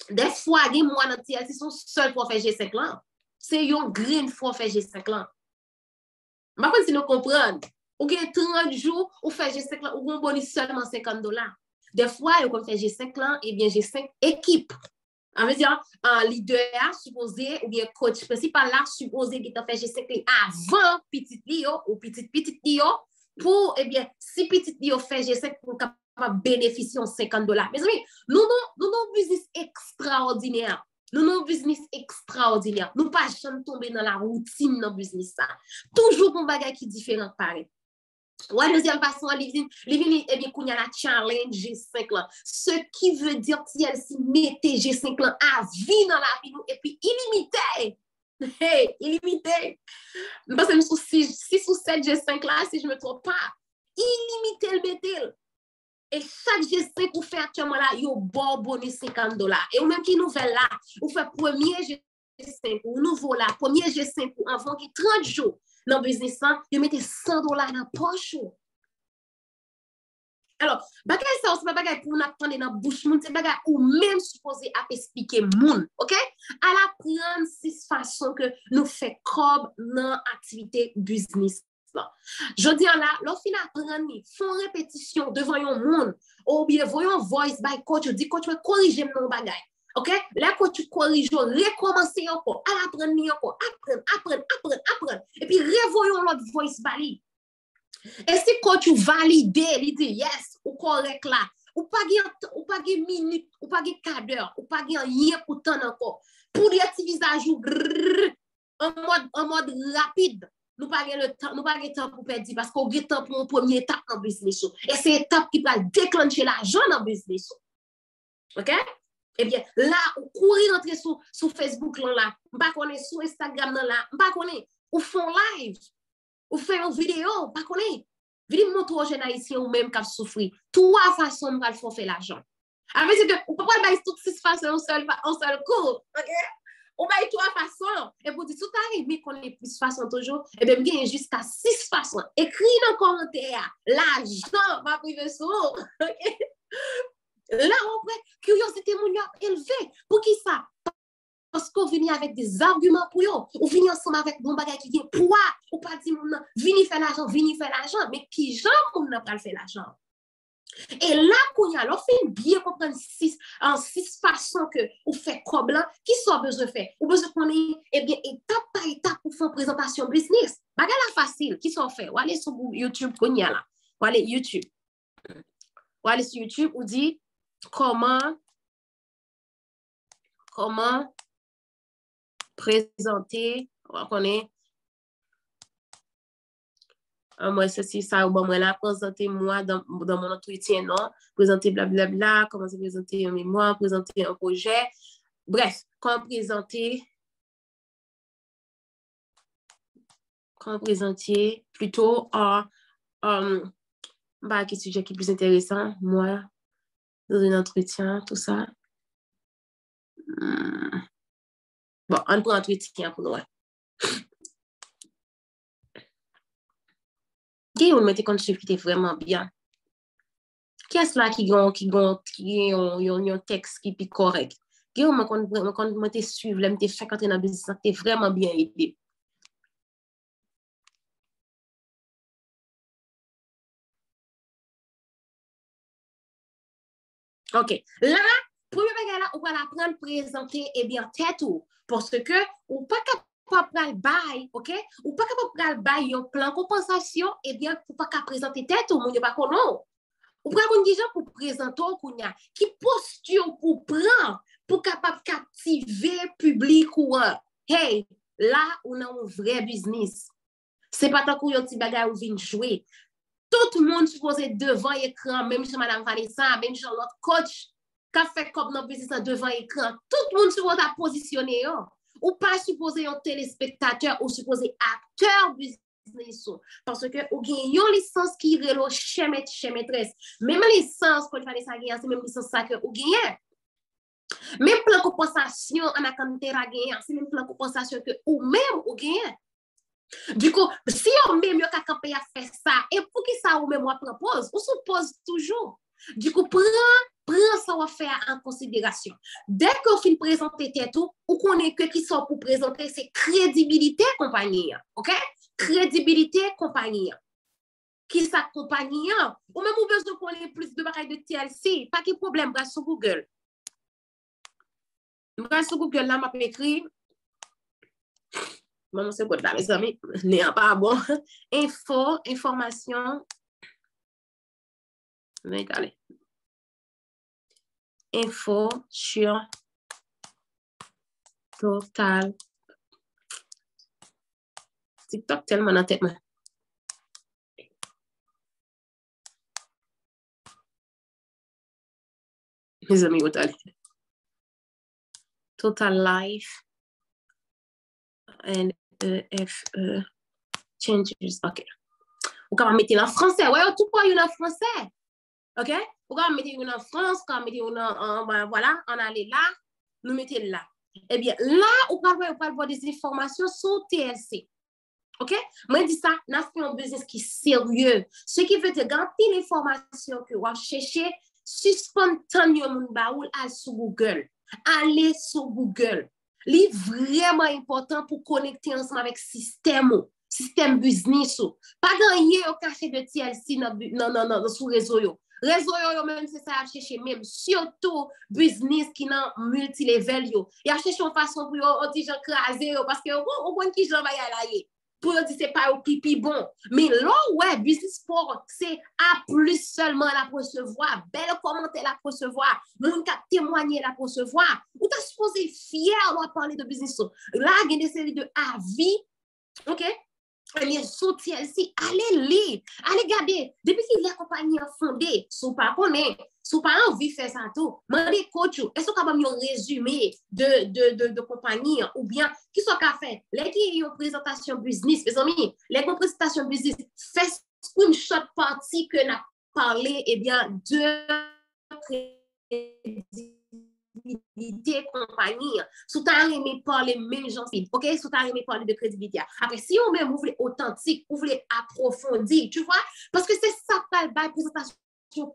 Des fois, il y a moi dans TLC sont seuls pour faire G5 là. C'est une green fois faire G5 là. Par contre, si nous comprenons, ou gagne 30 jours, ou fait G5 là, ou on bonus seulement $50. Des fois, on fait G5 là, et bien G5 équipe. On veut dire, un leader supposé, ou bien coach principal là, supposé qu'il t'a fait G5 avant petit Lio, ou petit Lio, pour, eh bien, si petit Lio fait G5 pour capable bénéficier de $50. Mais amis, nous avons un business extraordinaire. Nous avons un business extraordinaire. Nous ne pas jamais tomber dans la routine dans le business. Ça. Toujours un bagage qui est différent pareil. Ouais, deuxième façon, eh bien, qu'on y a la challenge G5 là. Ce qui veut dire TLC mettez G5 là à vie dans la vie et puis illimité. Hey, illimité. Parce que sous 6 ou 7 G5 là, si je ne me trompe pas, illimité le mettez. Et chaque G5 vous fait actuellement là, il y a bon bonus $50. Et ou même qui nouvelle là, vous fait premier G5 ou nouveau là, premier G5 ou avant qui 30 jours dans le business là, vous mettez $100 dans la poche. Alors, bagay ça, c'est pas bagay pour nous apprendre dans la bouche, c'est bagay ou même supposé à expliquer moun, ok? À la prendre 6 façons que nous fait comme dans activité business. Je dis là, lorsqu'il apprend, font répétition devant un monde, ou bien voyons voice by coach, dit coach, corriger mon bagay. OK? Là, quand tu corriges, recommencer encore, à apprendre encore, apprendre. Et puis, revoyons l'autre voice by. Et si quand tu valides, il dit yes, ou correct là, ou pas de minute, ou pas de quart d'heure, ou pas de rien pour temps encore. Pour les petits visages en mode rapide, nous pas le temps, nous pas le temps pour perdre parce qu'on a le temps pour une première étape dans le business. Et c'est l'étape qui va déclencher l'argent dans le business. OK? Eh bien, là, ou courir entrer sur Facebook là, pas connaître sur Instagram là, pas connaître, ou font live. Ou faire une vidéo, pas connaître. Venez montrer aux jeunes haïtiens ou même qui souffrent. Trois façons de faire l'argent. Avec ce que, on peut pas faire toutes 6 façons en seul cours. OK? On va y 3 façons. Et pour dire, tout arrive, mais qu'on ait plus de façons toujours, et bien, il y a jusqu'à 6 façons. Écris dans le commentaire. L'argent va priver sur. OK? Là, on peut, curiosité mon élevée. Pour qui ça? Parce qu'on vient avec des arguments pour eux. On vient ensemble avec des bagages qui viennent pour ou pas dire, venez faire l'argent. Mais qui jamais on n'a pas fait l'argent? Et là, qu'on y a, on fait bien comprendre en 6 façons que on fait comme là, qui sont besoin de faire. Ou besoin qu'on ait, eh bien, étape par étape pour faire une présentation business. Bagage la facile, qui sont fait. Ou aller sur YouTube, qu'on y a là. Ou aller YouTube. Ou aller sur YouTube, ou dit comment présenter, on connaît, moi, ceci, ça, ou bon, moi, là, présenter moi dans mon entretien, non, présenter blablabla, comment se présenter un mémoire, présenter un projet, bref, comment présenter plutôt quel sujet qui est plus intéressant, moi, dans un entretien, tout ça. Bon, on prend un entretien pour nous. Qui on mettait comme chiffre qui était vraiment bien. Qu'est-ce là qui a un texte qui est correct? Qui on m'a te suivre, là, me fait entrer dans le business, ça t'est vraiment bien aidé. OK. Là, premier bagage là, on va l'apprendre à présenter et bien tête ou parce que ou pas capable de bail, OK? Ou pas capable de bail un plan compensation et bien pour pas capable présenter tête ou mon pas non. Ou prendre des gens pour présenter qui posture pour prendre pour capable captiver public ou hey, là on a un vrai business. C'est pas tant qu'on y a un petit bagage où vient jouer. Tout le monde supposé devant l'écran, même chez Mme Vanessa, même chez l'autre coach, qui a fait comme notre business devant l'écran. Tout le monde supposé à positionner. Ou pas supposé un téléspectateur ou supposé acteur business. Parce que ou gagne une licence qui relo chez maîtresse. Même licence quand Vanessa gagne, c'est même licence ça que ou gagne. Même plan compensation en acantera gagne, c'est même plan compensation que ou même ou gagne. Du coup, si on même a campé à faire ça, et pour qui ça ou même on propose, on suppose toujours. Du coup, prends ça à faire en considération. Dès qu'on finit de présenter tout, ou qu'on est que qui sont pour présenter, c'est crédibilité compagnie. OK? Crédibilité compagnie. Qui sa compagnie? Ou même ou besoin qu'on ait plus de bagages de TLC. Pas de problème, grâce sur Google. Grâce sur Google, là, m'a écrit. Maman, c'est quoi là, mes amis? N'est pas bon. Information. Regardez. Info sur Total. TikTok tellement dans tête. mes amis, Total Life, NEFE, changes, ok. Ou quand on mettre en français, ouais, tout quoi, il y en français, ok? Ou quand on mettre en France, quand on mettre voilà, on allait là, nous mettons là. Eh bien, là, on va voir des informations sur TLC. OK? Moi, je dis ça, nous avons un business qui est sérieux. Ce qui veut dire, quand l'information que vous cherchez, suspendre tant de monde baoul, allez sur Google. Allez sur Google. C'est vraiment important pour connecter ensemble avec système business. Pas gagner au cachet de TLC non, sur réseau. Réseau yo même c'est ça à chercher même surtout business qui nan multi-level yo. Y a chercher une façon pour yo on dit gens craser parce que on bon qui gens va y aller. Pour dire c'est pas au pipi bon. Mais là ouais business sport c'est à plus seulement la recevoir, belle commentaire la recevoir, moun qui témoigner la recevoir. Ou t'es supposé fier de parler de business. Là il y a des séries de avis. OK? Les soutiens si allez lire, allez garder depuis qu'il y a compagnie fondée, sous pas connaître, sous pas envie faire ça tout. Mandez coach, est-ce que capable un résumé de compagnie ou bien qui soit qu'a fait les qui une présentation business mes amis, les présentation business fait screenshot partie que n'a parlé et bien de crédibilité compagnie sous ta aimé parler même gens OK sous ta aimé parler de crédibilité après si on même vous voulez authentique vous voulez approfondir tu vois parce que c'est ça que la présentation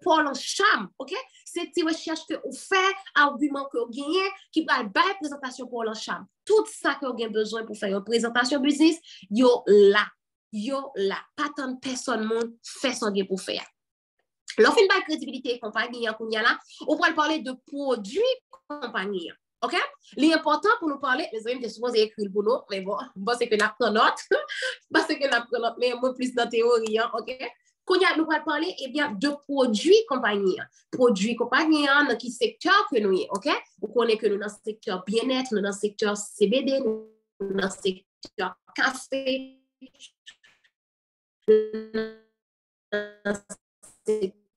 pour l'encham OK c'est une recherche que on fait argument que on gagne qui va la présentation pour l'encham tout ça que on a besoin pour faire une présentation business yo là pas tant de personnes monde fait son gain pour faire. L'offre de crédibilité compagnie on va parler de produits compagnie. OK? L'important pour nous parler, les amis, je suppose écrire pour nous, mais bon, c'est que nous prenons note. Parce que nous prenons note, mais moi plus dans théorie, OK? Quand nous allons parler eh bien, de produits compagnie. Produits compagnie, dans quel secteur que nous sommes, OK? Vous connaissez que nous dans le secteur bien-être, nous dans le secteur CBD, nous dans le secteur café,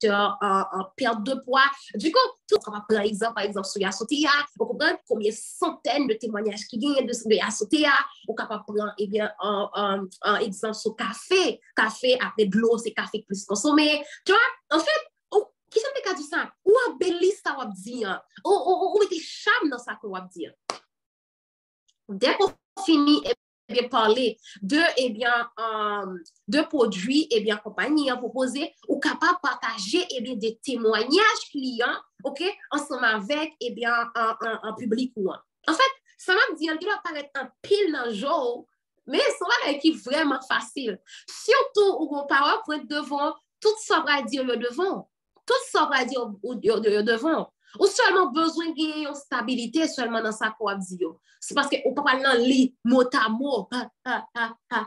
en perte de poids. Du coup, tout on va prendre par exemple, sur Yasotea, on comprend combien centaines de témoignages qui viennent de Yasotea, on peut prendre eh bien, un exemple sur café. Café, après de l'eau, c'est café plus consommé. Tu vois, en fait, qui sont les cas du ça? Ou embellit ça, on va dire. Ou mettez charme dans ça qu'on va dire. Dès qu'on finit, bien parler de de produits et bien compagnie proposés ou capable partager et bien des témoignages clients OK ensemble avec et bien un public ou en fait ça m'a dit il doit paraître un pile dans jour mais ça va qui vraiment facile surtout où on PowerPoint devant tout ça va dire devant tout ça va dire devant ou seulement besoin de stabilité seulement dans sa quoi dire c'est parce que on peut pas lire mot à mot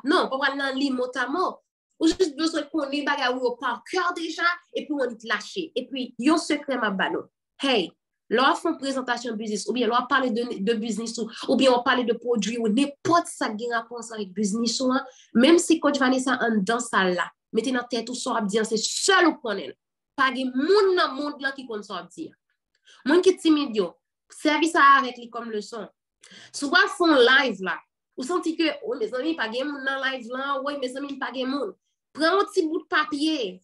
non on peut pas lire mot à mot ou juste besoin qu'on lit bagarre par cœur déjà et puis on est lâché et puis yon secret ma ballon hey l'offre une présentation business ou bien l'on parler de business ou bien on parle de produits ou n'importe ça qui a rapport avec business même si coach Vanessa en dans ça là mettez dans tête tout ça dire c'est seul ou connaît pas de monde dans monde là qui connaît ça dire monde qui timide yo service ça avec lui comme leçon souvent font live là ou senti que oh mes amis pas gain monde dans live là ouais mes amis pas gain monde prends un petit bout de papier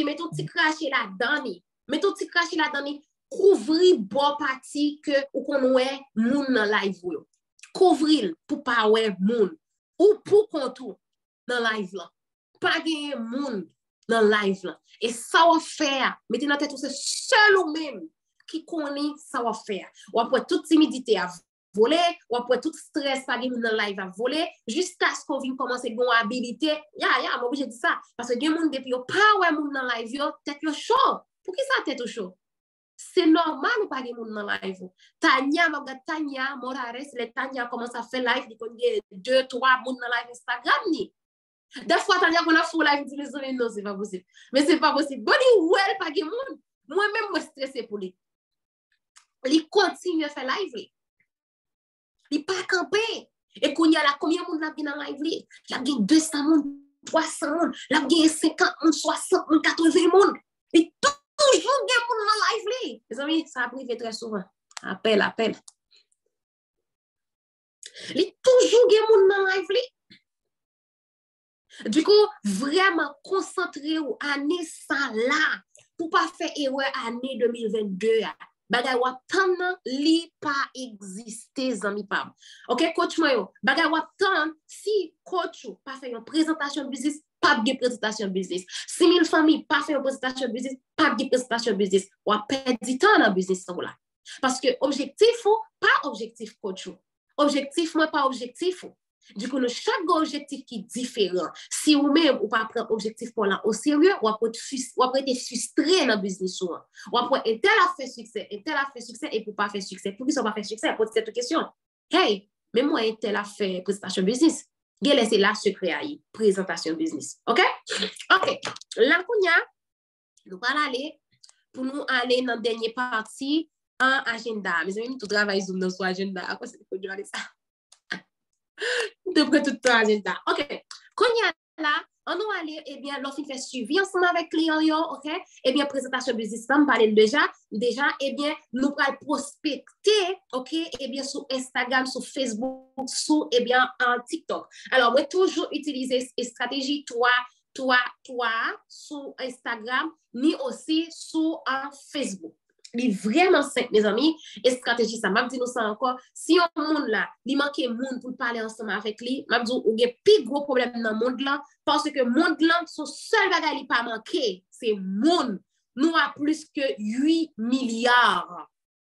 mets ton petit craché là-dedans mets ton petit craché là-dedans couvrir bon partie que ou qu'on ouais monde dans live yo couvrir pour pas ouais monde ou pour contour dans live là pas gain monde dans live là et ça va faire mettez dans tête c'est seul ou même qui connaît ça va faire ou après toute timidité à voler ou après tout stress pas dans live à voler jusqu'à ce qu'on vienne commencer gon habilité moi obligé de ça parce que gen monde depuis pas ouais monde dans live yo tête yo chaud pour qui ça tête chaud c'est normal ou pas gen monde dans live Tania Morales les Tania commence à faire live il connaît 2 3 monde dans live Instagram ni des fois Tania qu'on a fait live dit les amis non c'est pas possible mais c'est pas possible boni well pas gen monde moi même moi stressé pour lui il continue à faire live il pas camper et qu'on y a là combien de monde là dans live là gagne 200 monde 300 monde là gagne 50 monde 60 monde 80 monde et toujours gagne monde dans live amis, ça arrive très souvent. Appel. Il est toujours des gens dans live li. Du coup, vraiment concentré ou année ça là pour pas faire erreur année 2022. Bagay wap tan nan li pas exister zami pam. OK, coach moi yo. Bagay wap tan si coach ou pas faire une présentation business, pas de présentation business. 6,000 familles pas faire une présentation business, pas de présentation business. Wap perd du temps dans business là. Parce que objectif ou pas objectif coach ou. Objectif moi pas objectif ou. Du coup, nous chaque objectif qui est différent. Si ou même ou pas prendre objectif pour là au sérieux, ou après être frustré dans le business ou après un tel a fait succès, un tel a fait succès et pour pas faire succès. Pour qui ça pas faire succès, pose cette question. Hey, même moi un tel a fait présentation business. Gè laissé là secret à y présentation business. OK? OK. Là nous allons aller pour nous aller dans la dernière partie en agenda. Mes amis, tout travail zoom dans son agenda. À quoi c'est que je vais ça? Depuis tout le temps agenda. OK. Quand il y a là, on va aller, eh bien, l'offre fait suivi ensemble avec client, OK? Eh bien, présentation business, on parle déjà, eh bien, nous allons prospecter, OK? Eh bien, sur Instagram, sur Facebook, sur, eh bien, en TikTok. Alors, moi, toujours utiliser stratégie 3 sur Instagram, ni aussi sur Facebook. Il est vraiment simple, mes amis. Et stratégie, ça m'a dit nous ça encore. Si un monde là, il manque monde pour parler ensemble avec lui, m'a dit ou a plus gros problème dans le monde là, parce que le monde là, son seul bagage il pas manqué, c'est monde. Nous avons plus que 8 milliards.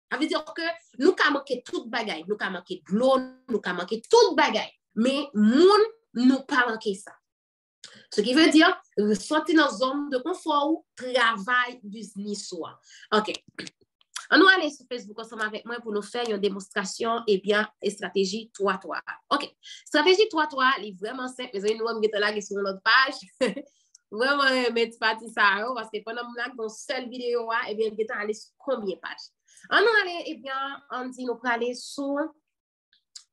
Ça veut dire que nous avons manqué tout bagage. Nous avons manqué de l'eau, nous avons manqué tout bagage. Mais monde, nous pas manqué ça. Ce qui veut dire, sortir dans une zone de confort ou travail business. OK. On va aller sur Facebook ensemble avec moi pour nous faire une démonstration et bien stratégie 3-3. OK. Stratégie 3-3, elle est vraiment simple. Nous allons mettre là sur notre page. Vraiment, mettre partie ça parce que pendant que une seule vidéo, et bien, nous allons aller sur combien de pages? On va aller, et bien, on dit, nous allons aller sur.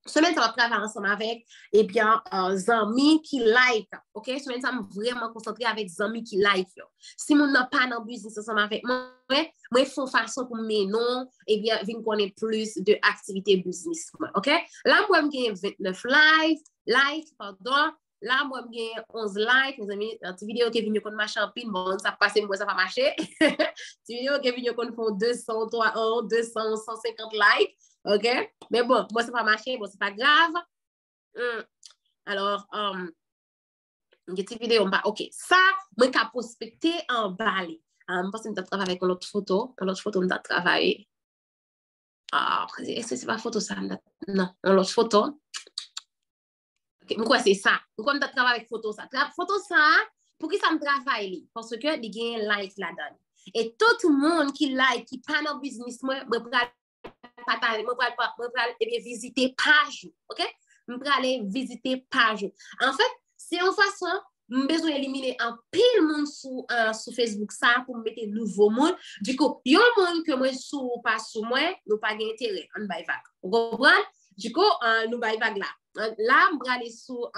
Semaine, ça va travailler ensemble avec, eh bien, amis qui like. OK? Semaine, ça va vraiment concentrer avec amis qui like. Si mon n'a pas dans business ensemble avec moi, moi, font façon pour mes noms, eh bien, venir connaître plus de activités business. OK? Là, moi, j'ai 29 pardon. Là, moi, j'ai 11 likes. Mes amis, une petite vidéo qui vient de ma champine, bon, ça passe, moi, ça va marcher. Une vidéo qui vient de font 200, 200, 150 likes. OK? Mais bon, moi, ça va marcher, bon, c'est pas grave. Alors, une petite vidéo, OK. Ça, moi, je vais prospecter en Bali. Parce que je travaille avec une autre photo. Une autre photo, je travaille. Ah, est-ce que c'est pas photo ça? Non, une autre photo. OK, mais quoi, c'est ça? Pourquoi je travaille avec photo ça? Photo ça, pour qui ça me travaille? Parce que il y a un like là-dedans. Et tout le monde qui like, qui pas dans business, moi, je visiter page, OK? Je vais aller visiter page. En fait, c'est une façon, je besoin d'éliminer un pile monde sur Facebook ça pour mettre nouveau monde. Du coup, il y a un monde que moi sous pas sur moi, nous pas d'intérêt, on va vague. Vous comprenez? Du coup, nous va vague là. Là, je vais aller sur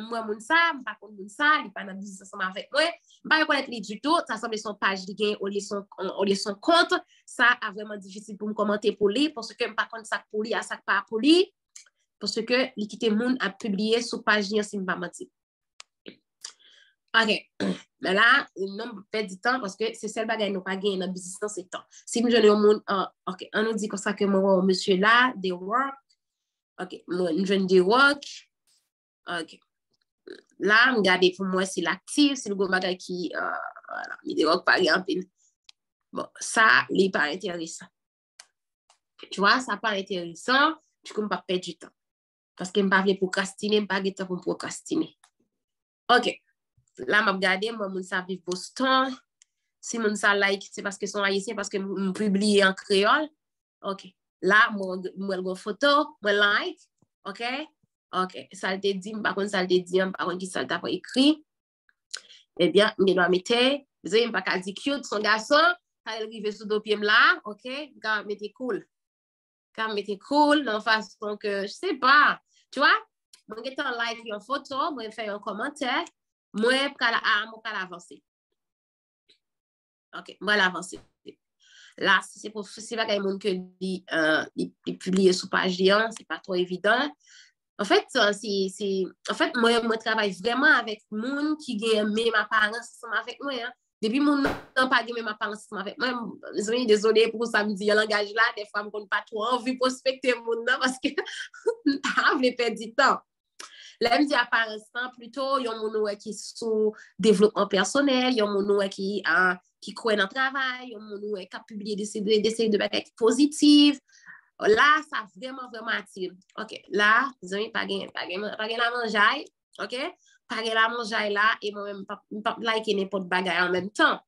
moi mon ça, je pas contre mon ça, il pas dans business ensemble avec moi. Je pas connaître les du tout, ça semble son page de gain au lieu son compte, ça a vraiment difficile pour me commenter pour lui parce que je pas contre ça pour lui, à ça pas pour lui parce que l'équité monde a publié sur page ni si pas mentir. OK. Mais là, non perd du temps parce que c'est celle bagaille nous pas gagner dans business c'est temps. Si nous jeune monde OK, on nous dit comme ça que mon monsieur là des work. OK, moi une jeune des work. OK. Là, regardez pour moi c'est l'actif, c'est le gros bagage qui voilà, il des work pas grand pile. Bon, ça n'est pas intéressant. Tu vois, ça pas intéressant, tu peux pas perdre du temps. Parce que je ne pas procrastiner, je ne pas de temps pour procrastiner. OK. Là, je regarde, moi, je sais vivre Boston. Si je sais like, c'est parce que sont haïtiens, parce que je publie en créole. OK. Là, moi, je photo, je like. OK. OK. Ça te dit, par contre, ça te dit, par contre, qui ça t'a écrit. Eh bien, je dois mettre, vous savez, je pas dire cute, son garçon, ça arrive sous deux pieds là. OK. Quand mettez cool. Quand mettez cool, de façon que, je sais pas. Tu vois, moi, je vais like une photo, moi, je fais un commentaire. Moi, je vais avancer. OK, moi, je vais avancer. Là, si c'est pour si pas quelqu'un que il publie sur page liant, c'est pas trop évident. En fait, moi, travaille vraiment avec moun qui gagne même apparence avec moi. Hein. Depuis moun n'a pas gagne même apparence avec moi, je suis désolée pour ça me dit le langage là, des fois, je n'ai pas trop envie de prospecter moun parce que je ne perdre du temps. Là, je dis apparence, plutôt, il y a moun qui sous développement personnel, il y a moun qui croit dans le travail, il y a moun qui a publié des séries de bagages positives. Là, ça vraiment, vraiment attire. OK, là, vous avez pas la mangeaille, OK? Pas la mangeaille là, et moi-même, pas like n'importe bagaille en même temps.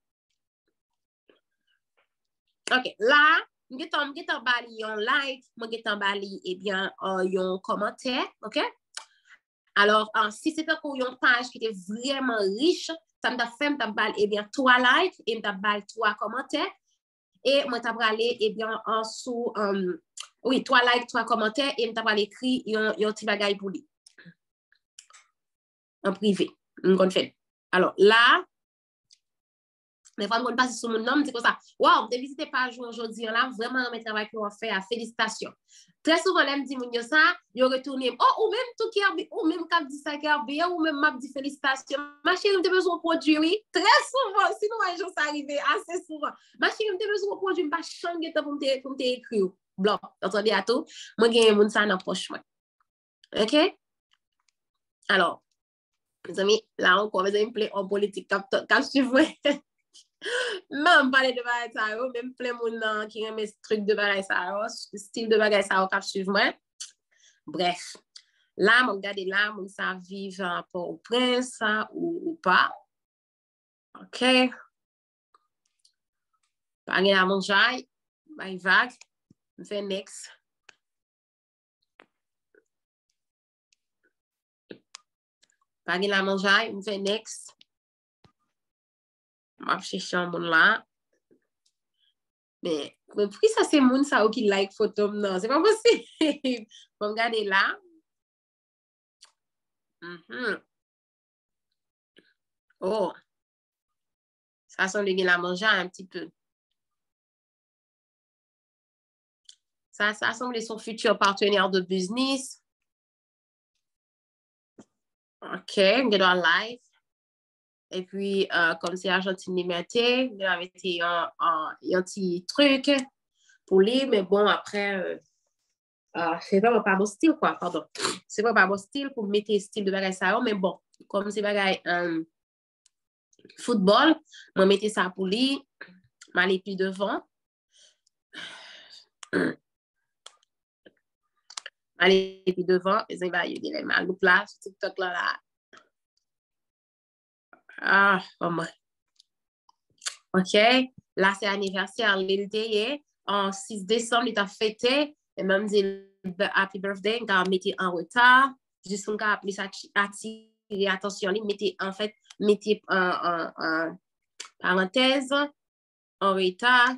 OK, là, je vais bali un like, je vais bali, eh bien, un commentaire, OK? Alors, si c'est une page qui était vraiment riche, ça m'a fait, eh bien, 3 likes, et m'a 3 commentaires, et moi, t'as aller, eh bien, en sous, oui, 3 likes, 3 commentaires, et m'as écrit un petit bagage pour lui. En privé. Alors, là, mais fois, on passe sur mon nom, c'est comme ça. Wow, vous visité page aujourd'hui, là, vraiment, mes travail qu'on fait, félicitations. Très souvent, elle me dit, mon ça, il retourne, oh, ou même tout qui a, ou même cap dit ça qui a bien, ou même m'a dit félicitations. Ma chérie, tu as besoin de produit, oui. Très souvent, sinon, un jour, ça arrive assez souvent. Ma chérie, tu as besoin de produit, je ne vais pas changer pour t'écrire. Blanc, attendez à tout. Moi, j'ai un monde ça dans poche. OK? Alors, mes amis, là encore, mes amis, plaît en politique, quand je vois. Même parler de bagay sa yo, même plein moun qui aime ce truc de bagay sa yo, style de bagay sa yo kap suiv moi. Bref, là, mon regarde là, moun sa vive à Port-au-Prince ou pas. OK. Pas gen à manger, by vague, on fait next. Pas gen à manger, on fait next. Je vais chercher un monde là. Mais pourquoi ça, c'est moun ça qui like photo? Non, c'est pas possible. Je vais regarder là. Oh, ça semble qu'il a mangé un petit peu. Ça semble son futur partenaire de business. OK, je dois live. Et puis, comme c'est Argentine Liberté, je vais mettre un petit truc pour lui. Mais bon, après, c'est vraiment pas mon style, quoi. Pardon. C'est vraiment pas mon style pour mettre style de bagage ça. Mais bon, comme c'est bagage football, je vais mettre ça pour lui. Je vais aller plus devant. Aller plus devant. Et il y a ma loupe là, sur TikTok là. Ah, vraiment. OK. Là, c'est anniversaire. L'été, en 6 décembre, il a fêté. Et même dit happy birthday, il a mis en retard. Juste pour attirer attention, mettez en parenthèse, en retard.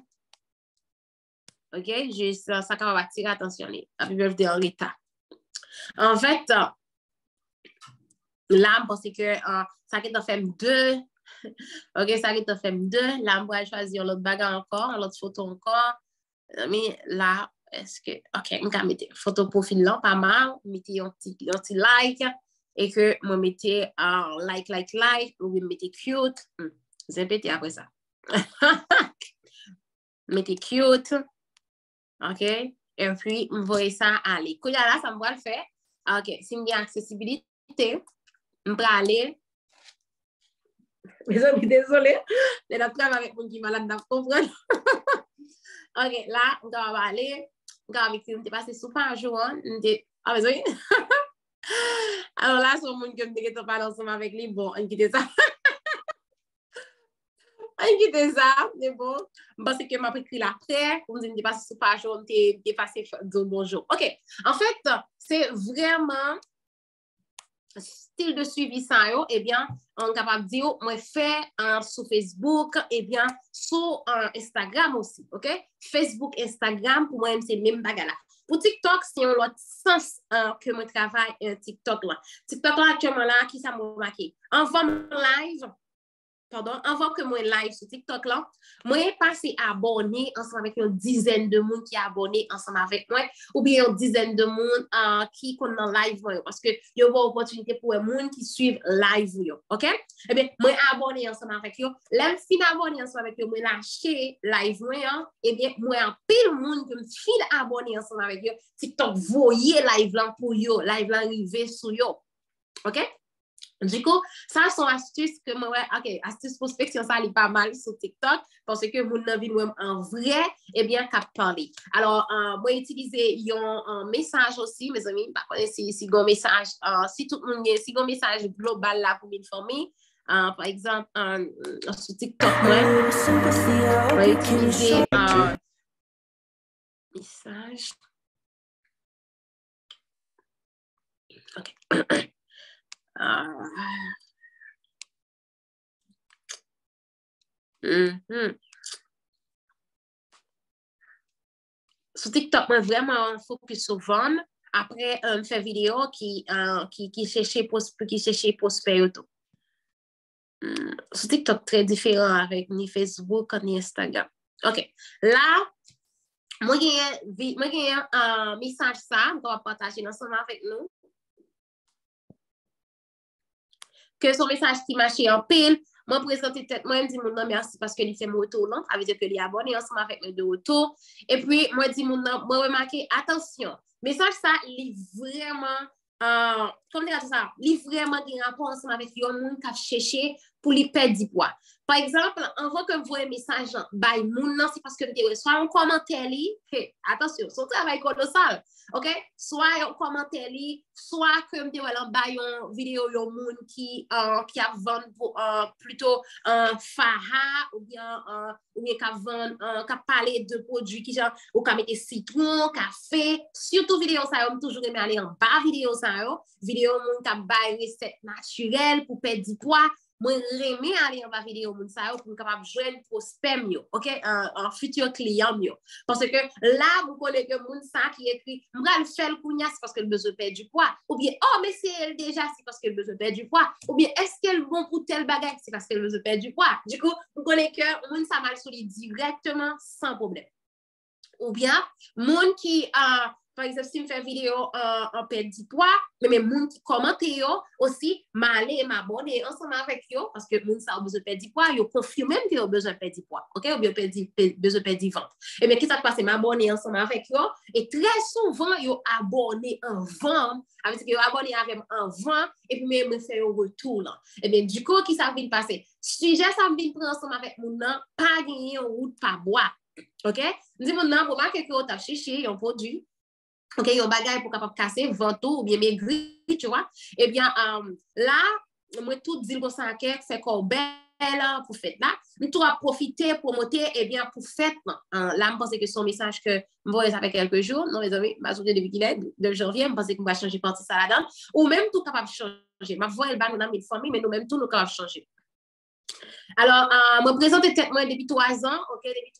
OK? Juste ça, ça va attirer attention. Happy birthday en retard. En fait, là, je pense que ça qui t'a fait 2. OK, ça qui t'a fait 2. Là, je vais choisir l'autre bagarre encore, l'autre photo encore. Mais là, est-ce que. OK, je vais mettre photo profil là, pas mal. Mettez un petit like. Et que je mettez like, ou je mettez cute. Vous répétez après ça. Mettez cute. OK. Et puis, je vais ça aller. Quand là, ça me va le faire. OK, si je accessibilité, je vais aller. Mes amis, désolé. Les docteurs avec mon qui malade n'a comprendre. OK, là, on va aller. On va passer sous un jour. Ah, mais oui. Alors là, c'est mon qui me parle ensemble avec lui. Bon, on quitte ça. On quitte ça, c'est bon. Parce que m'a écrit l'après. On me passe sous un jour. On t'est passé bonjour. OK. En fait, c'est vraiment style de suivi ça, eh bien, on est capable de dire, moi, fait sur Facebook, eh bien, sur Instagram aussi, OK? Facebook, Instagram, pour moi, c'est même bagarre là. Pour TikTok, c'est un autre sens que moi travaille TikTok là. TikTok là, actuellement là, qui ça m'a marqué? En vente live, pardon, avant que moi live sur TikTok là, moi passé abonné ensemble avec une dizaine de monde qui est abonné ensemble avec moi ou bien une dizaine de monde qui connaît dans live moi parce que il y a une opportunité pour les monde qui suivent live yo, OK? Eh bien, moi abonné ensemble avec yo, là fin abonné ensemble avec yo, moi lâcher live moi eh bien moi en pile monde que me fin abonné ensemble avec yo, TikTok voyer live là pour yo, live là arriver sur yo. OK? Du coup, ça sont astuces que moi, OK, astuces prospection, ça n'est pas mal sur TikTok parce que vous n'avez en vrai, eh bien, qu'à parler. Alors, moi, utiliser un message aussi, mes amis, si un message, si tout le monde, si un message global là pour m'informer, par exemple, sur TikTok, moi, utiliser un message. OK. Sur TikTok, moi, vraiment focus sur vendre. Après, faire vidéo qui cherchait prospère. Sur TikTok, très différent avec ni Facebook ni Instagram. OK. Là, moi, j'ai un message ça, on va partager ensemble avec nous. Que son message qui marchait en pile, moi présenter tête moi dis mon nom merci parce que il fait mon retour là, ça veut dire que il est abonné ensemble avec moi de retour et puis moi dis mon nom moi remarquer attention message ça il vraiment comment dire ça il vraiment des rapport ensemble avec un monde qui a cherché pour lui perdre du poids. Par exemple, avant que vous voyez un message by moun c'est parce que vous soit un commentaire attention, son travail colossal. OK? Soit un commentaire soit que vous avez une vidéo de moun qui a vendu plutôt un faha ou bien qui a parlé de produits qui genre ou qui mettre citron, café, surtout vidéo ça on toujours aimé aller en bas vidéo ça vidéo moun qui a bail recette naturelle pour perdre du poids. Moi remé aller en bas vidéo moun ça pour capable joindre prospect yo, OK, un futur client yo parce que là vous connaissez que moun ça qui écrit m'gal faire kounya c'est parce que le besoin perdre du poids ou bien oh mais c'est elle déjà c'est parce que le besoin perdre du poids ou bien est-ce qu'elle bon pour tel bagage c'est parce que le besoin perdre du poids. Du coup vous connaissez que moun ça mal solide directement sans problème. Ou bien moun qui par exemple, si je fais une vidéo en perte du poids, mais les gens qui commentent aussi, m'abonner ensemble avec eux, parce que les gens qui ont besoin de perdre du poids, ils confirment même qu'ils ont besoin de perdre du poids, ok? Ou bien besoin de perdre du ventre. Et bien, qu'est-ce qui se passe? M'abonner ensemble avec eux, et très souvent, ils ont abonné en vente, avec qu'ils ont abonné avec en vente, et puis même faire un retour. Et bien, du coup, qu'est-ce qui va passer? Si j'ai ça me prendre ensemble avec mon nom, pas gagner en route, pas boire. Ok? Je dis mon nom, pour marquer que vous avez cherché un produit. OK, il y a un bagage pour capable casser, ventoux ou bien maigrir, tu vois. Eh bien, là, moi, tout dire que ça c'est qu'on belle pour fête là. Nous, tout à profiter, promoter, eh bien, pour fête. Là, je pense que son message que je vois ça fait quelques jours, non, mes amis, je vais depuis qu'il est, de janvier, je pense qu'on va changer partie ça là-dedans. Ou même tout capable de changer. Je vois le bas, nous avons une famille, mais nous-mêmes, tout nous capable de changer. Alors, je me présente peut-être moi depuis 3 ans, OK, depuis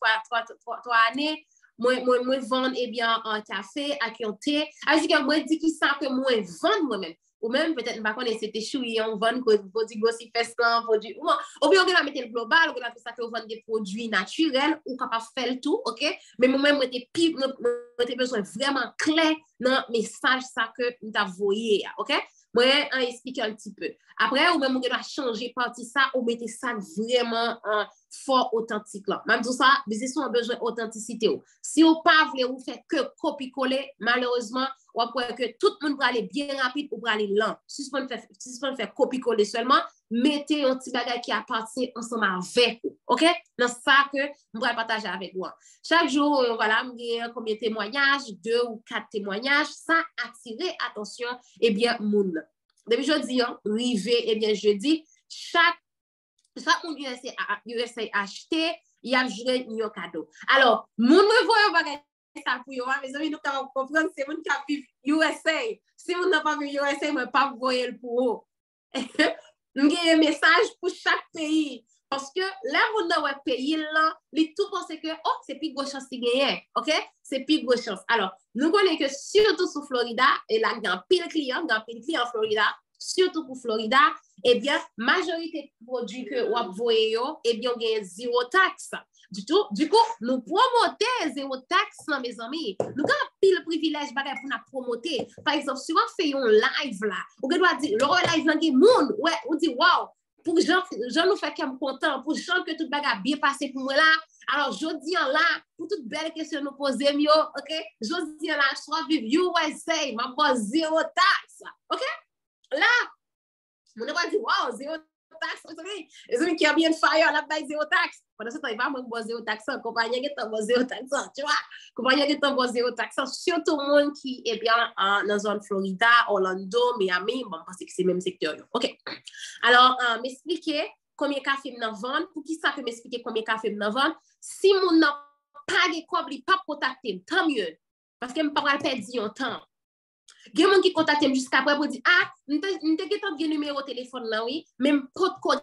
3 années. Moi vendre eh bien un café à un thé alors que moi dis qui ça que moi vendre moi-même ou même peut-être pas connaître c'était chouille on vend que produit gossip festin produit ou bien on va mettre le global on va faire ça que on vend des produits naturels ou capable faire le tout OK mais moi-même moi t'ai besoin vraiment clair dans message ça que nous t'a voyé OK moi expliquer un petit peu après ou même on doit changer partie ça ou mettre ça vraiment fort authentique là même tout ça business a besoin d'authenticité si on pas voulez ou faire que copier coller malheureusement on va que tout le monde va aller bien rapide ou va aller lent si on faire copier coller seulement mettez un petit bagage qui appartient ensemble avec vous OK dans ça que on va partager avec vous chaque jour voilà me combien de témoignages 2 ou 4 témoignages ça attirer attention et bien moun depuis jeudi rivé et bien jeudi chaque monde USA acheter il y a joué un cadeau alors moun me voit bagage ça pour yo mes amis nous comprendre c'est moun qui vivent USA si moun n'a pas vu USA moi pas voyer pour j'ai un message pour chaque pays parce que là on dans un pays là les tout pense que oh c'est plus grosse chance qui gagne OK c'est plus grosse chance alors nous connaissons que surtout sur Florida et là dans pile client en Florida surtout pour Florida, eh bien, majorité de produits que vous voyez, eh bien, on gagne zéro taxe. Du coup, nous promotons zéro taxe, mes amis. Nous avons pile privilège pour nous promoter. Par exemple, si on fait un live là, on doit dire, le live là, ouais, on dit, wow, pour gens nous fait comme content, pour gens que tout bagarre bien passé pour moi là. Alors, je dis là, pour toute belle question nous poser, ok? Je dis là, soit vive USA, ma pose zéro taxe, ok? Là, on va dire, wow, zéro taxe, les amis qui ont bien fire, là, bail zéro taxe. Pendant ce temps, il va me zéro taxe, compagnie qui est zéro taxe, tu vois? Compagnie qui est zéro taxe, surtout le monde qui est bien dans la zone Florida, Orlando, Miami, bon, parce que c'est le même secteur, ok? Alors, m'expliquer combien de café m'en vendre, pour qui ça peut m'expliquer combien de café m'en vendre, si mon n'a pas de quoi, il pas contacter, tant mieux, parce que je ne peux pas perdre du temps. Il y a des gens qui contactent jusqu'à après pour dire, ah, nous avons un numéro de téléphone là, oui, même pas de code,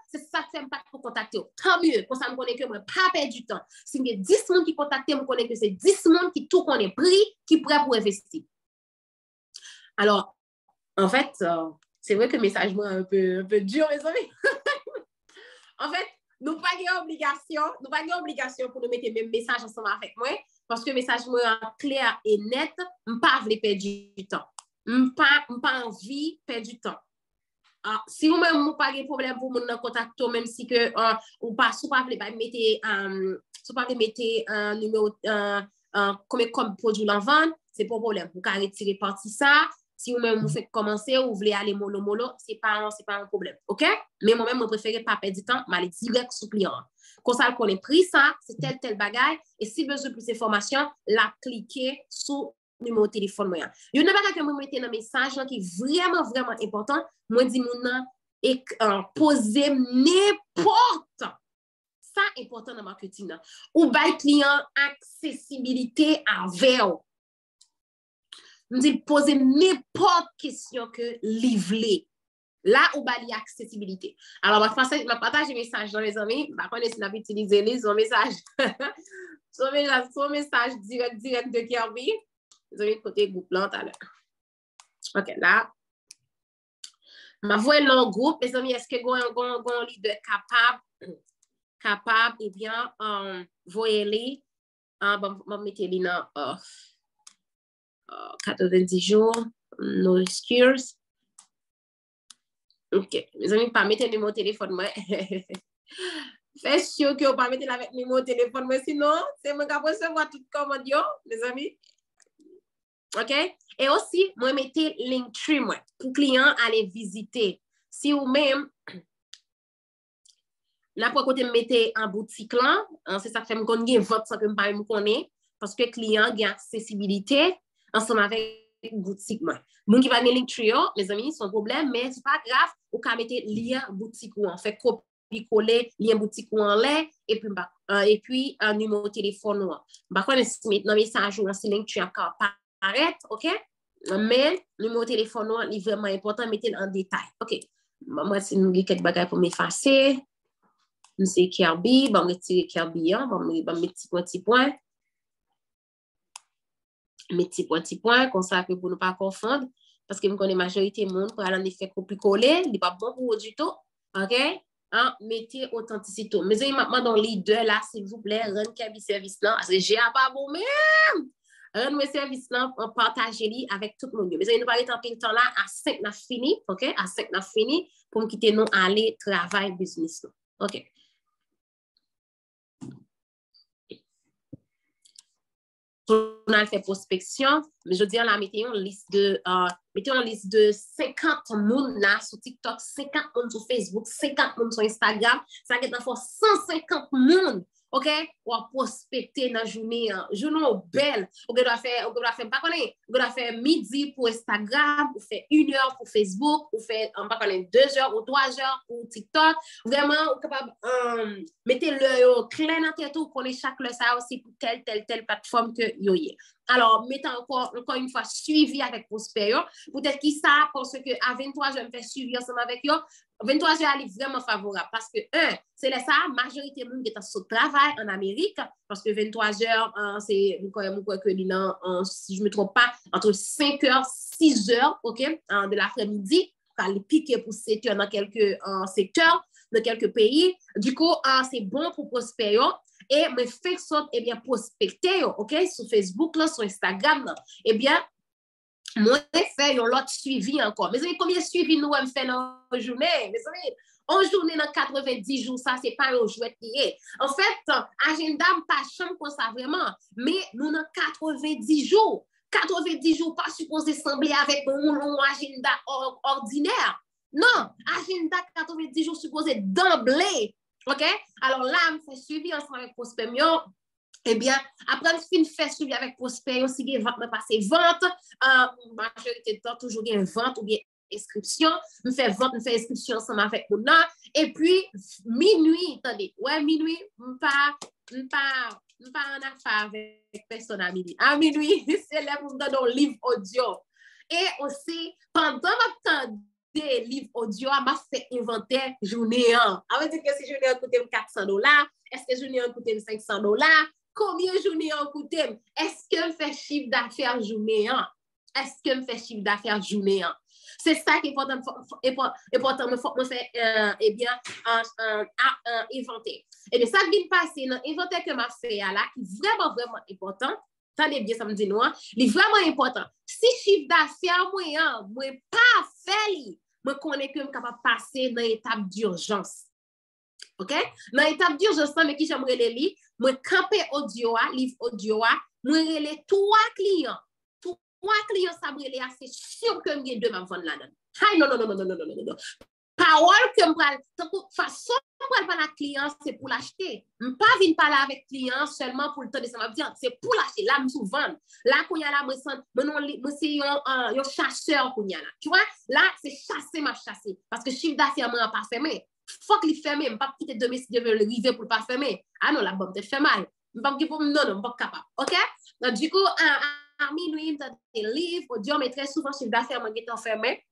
c'est ça que je pas pour contacter. Tant mieux, pour ça, je connais que je ne pas perdre du temps. Si il y a 10 personnes qui contactent, je connais que c'est 10 personnes qui tout connaissent prix, qui sont prêts pour investir. Alors, en fait, c'est vrai que le message est un peu dur, mes amis. En fait, nous n'avons pas d'obligation pour nous mettre le même message ensemble avec moi, parce que le message est clair et net, je ne pas perdre du temps. Je n'ai pas envie de perdre du temps. Si vous-même n'avez pas de problème pour nous contacter, même si que ou pas mettre un numéro comme produit en vente, c'est pas problème. Vous pouvez retirer partie ça. Si vous-même vous faites commencer ou vous voulez aller mollo, c'est pas un problème. OK? Mais moi-même, je préfère pas perdre du temps, mais aller direct sur le client. Quand ça qu'on ait pris ça, c'est tel bagaille. Et si besoin de plus d'informations, la cliquer sur le numéro de téléphone. Il y a une bagaille que je mette dans le message qui est vraiment, vraiment important. Moi, je dis, et poser n'importe. Ça est important dans le marketing. Ou bien, client accessibilité avec. Je dis, poser n'importe question que livrer. Là, où bali accessibilité. Alors, je vais partager un message dans les amis. Je vais essayer d'utiliser son message. son message direct de Kirby. Vous avez côté groupe là tout à l'heure. OK, là. Je vois dans le groupe, les amis, est-ce que vous avez un leader capable, eh bien, voyez-les. Je vais mettre les dans 90 jours, no excuse. OK. Mes amis, pas mettre le numéro de téléphone, moi. Faites sûr que vous ne pas mettre avec le numéro de téléphone, moi, sinon, c'est moi qui vais recevoir toute commande, mes amis. OK? Et aussi, moi, mettez Linktree, moi, pour client aller visiter. Si vous-même, là, pour côté, mettez en boutique là, c'est ça que fait me connaître votre ça que me pas me connaît, parce que client a accessibilité ensemble avec boutique moi. Moun qui va dans Linktree, les amis, son problème, mais c'est pas grave, ou ka mettre lien boutique ou en fait copier-coller lien boutique ou en l'air et puis un numéro de téléphone ou. Par contre, si mettre dans message ou dans Linktree encore paraître, OK? Mais le numéro de téléphone est vraiment important, mettez en détail. OK. Moi, si nous avons quelques bagages pour m'effacer, nous c'est Kirby, bon, retirer Kirby, bon, mettre petit point. Mes petits points, comme ça que pour ne pas confondre, parce que je connais la majorité du monde pour aller en effet copier-coller, il n'est pas bon pour du tout. OK? Mettez authenticité. Mais maintenant, dans les deux, là, s'il vous plaît, rendre Kirby service là, parce que j'ai pas bon même. Rendre mes services là, partagez-les avec tout le monde. Mais nous parlons de temps là, à 5 n'a fini, OK? À 5 n'a fini pour me quitter nous aller travail business. OK? Journal fait prospection, mais je dis là, mettez une liste de 50 moun là sur TikTok, 50 moun sur Facebook, 50 moun sur Instagram, ça fait d'abord 150 moun, OK? Ou prospecter dans journée belle. On doit faire pas connaître, on doit faire midi pour Instagram, ou faire 1 heure pour Facebook, ou faire pas connaître 2 heures ou 3 heures pour TikTok. Vraiment capable mettez le clair dans tête ou connaître chaque le ça aussi pour telle plateforme que yo y. Alors, mettez encore une fois suivi avec Prosper. Peut-être qu'il ça parce que à 23 je me fais suivi ensemble avec eux. 23 heures, elle est vraiment favorable parce que, c'est là ça, la majorité de monde qui est au travail en Amérique, parce que 23 heures, c'est, si je ne me trompe pas, entre 5 heures, 6 heures, OK, de l'après-midi, quand les piquer pour 7 heures dans quelques secteurs, dans quelques pays. Du coup, c'est bon pour prospérer. Et me fait ça, eh bien, prospecter, OK, sur Facebook, là, sur Instagram, là, eh bien, moi, je fais l'autre suivi encore. Mais combien de suivi nous avons fait dans une journée? Mais en journée dans 90 jours, ça, c'est pas un jouet lié. En fait, agenda pas chambre comme ça vraiment, mais nous dans 90 jours. 90 jours, pas supposé sembler avec un agenda ordinaire. Non, agenda 90 jours supposé d'emblée. OK? Alors là, je fais suivi ensemble avec Prosper Mio. Eh bien, après, je fais suivi avec Prosper, si il y a vente, passer vente, majorité de temps, toujours il y a vente ou bien inscription, je fais vente, je fais inscription ensemble avec mon nom, et puis, minuit, attendez, ouais, minuit, je pas en affaire avec personne à minuit. À minuit, c'est là pour me donner un livre audio. Et aussi, pendant ma temps des livres audio, m'a fait inventaire journée 1. Ça veut dire que si journée 1 coûte $400, est-ce que journée 1 coûte $500? Combien journée 1 coûte? Est-ce que je fais chiffre d'affaires journée 1? Est-ce que je fais chiffre d'affaires journée 1? C'est ça qui est important me faire, eh bien, inventer. Et bien, ça vient passer dans l'inventaire que m'a fait là, qui est vraiment, vraiment important. Attendez bien, ça me dit non, il est vraiment important. Si chiffre d'affaires, moi, pas fait, je connais que je suis capable de passer dans l'étape d'urgence. OK? Dans l'étape d'urgence, mais qui j'aimerais les lire, moi, camper audio, livre audio, moi, les 3 clients. 3 clients, ça me relève, c'est sûr que je vais deux m'en vendre là-dedans. Non. Parole que je parle, façon que je parle à client, c'est pour l'acheter. Je ne pas venir parler avec client seulement pour le temps de ça. C'est pour l'acheter. Là, je souvent. Là, quand il y a là, c'est un chasseur. Tu vois, là, c'est chasser, ma chasser. Parce que chiffre d'affaires, je ne pas fermé. Faut qu'il ferme, je ne pas quitter demain si je veux le river pour ne pas fermer. Ah non, la bombe te fait mal. Je ne pas non, pas capable. OK? Donc, du coup, à minuit, je des livres, audio, mais très souvent, chiffre d'affaires, je suis fermé.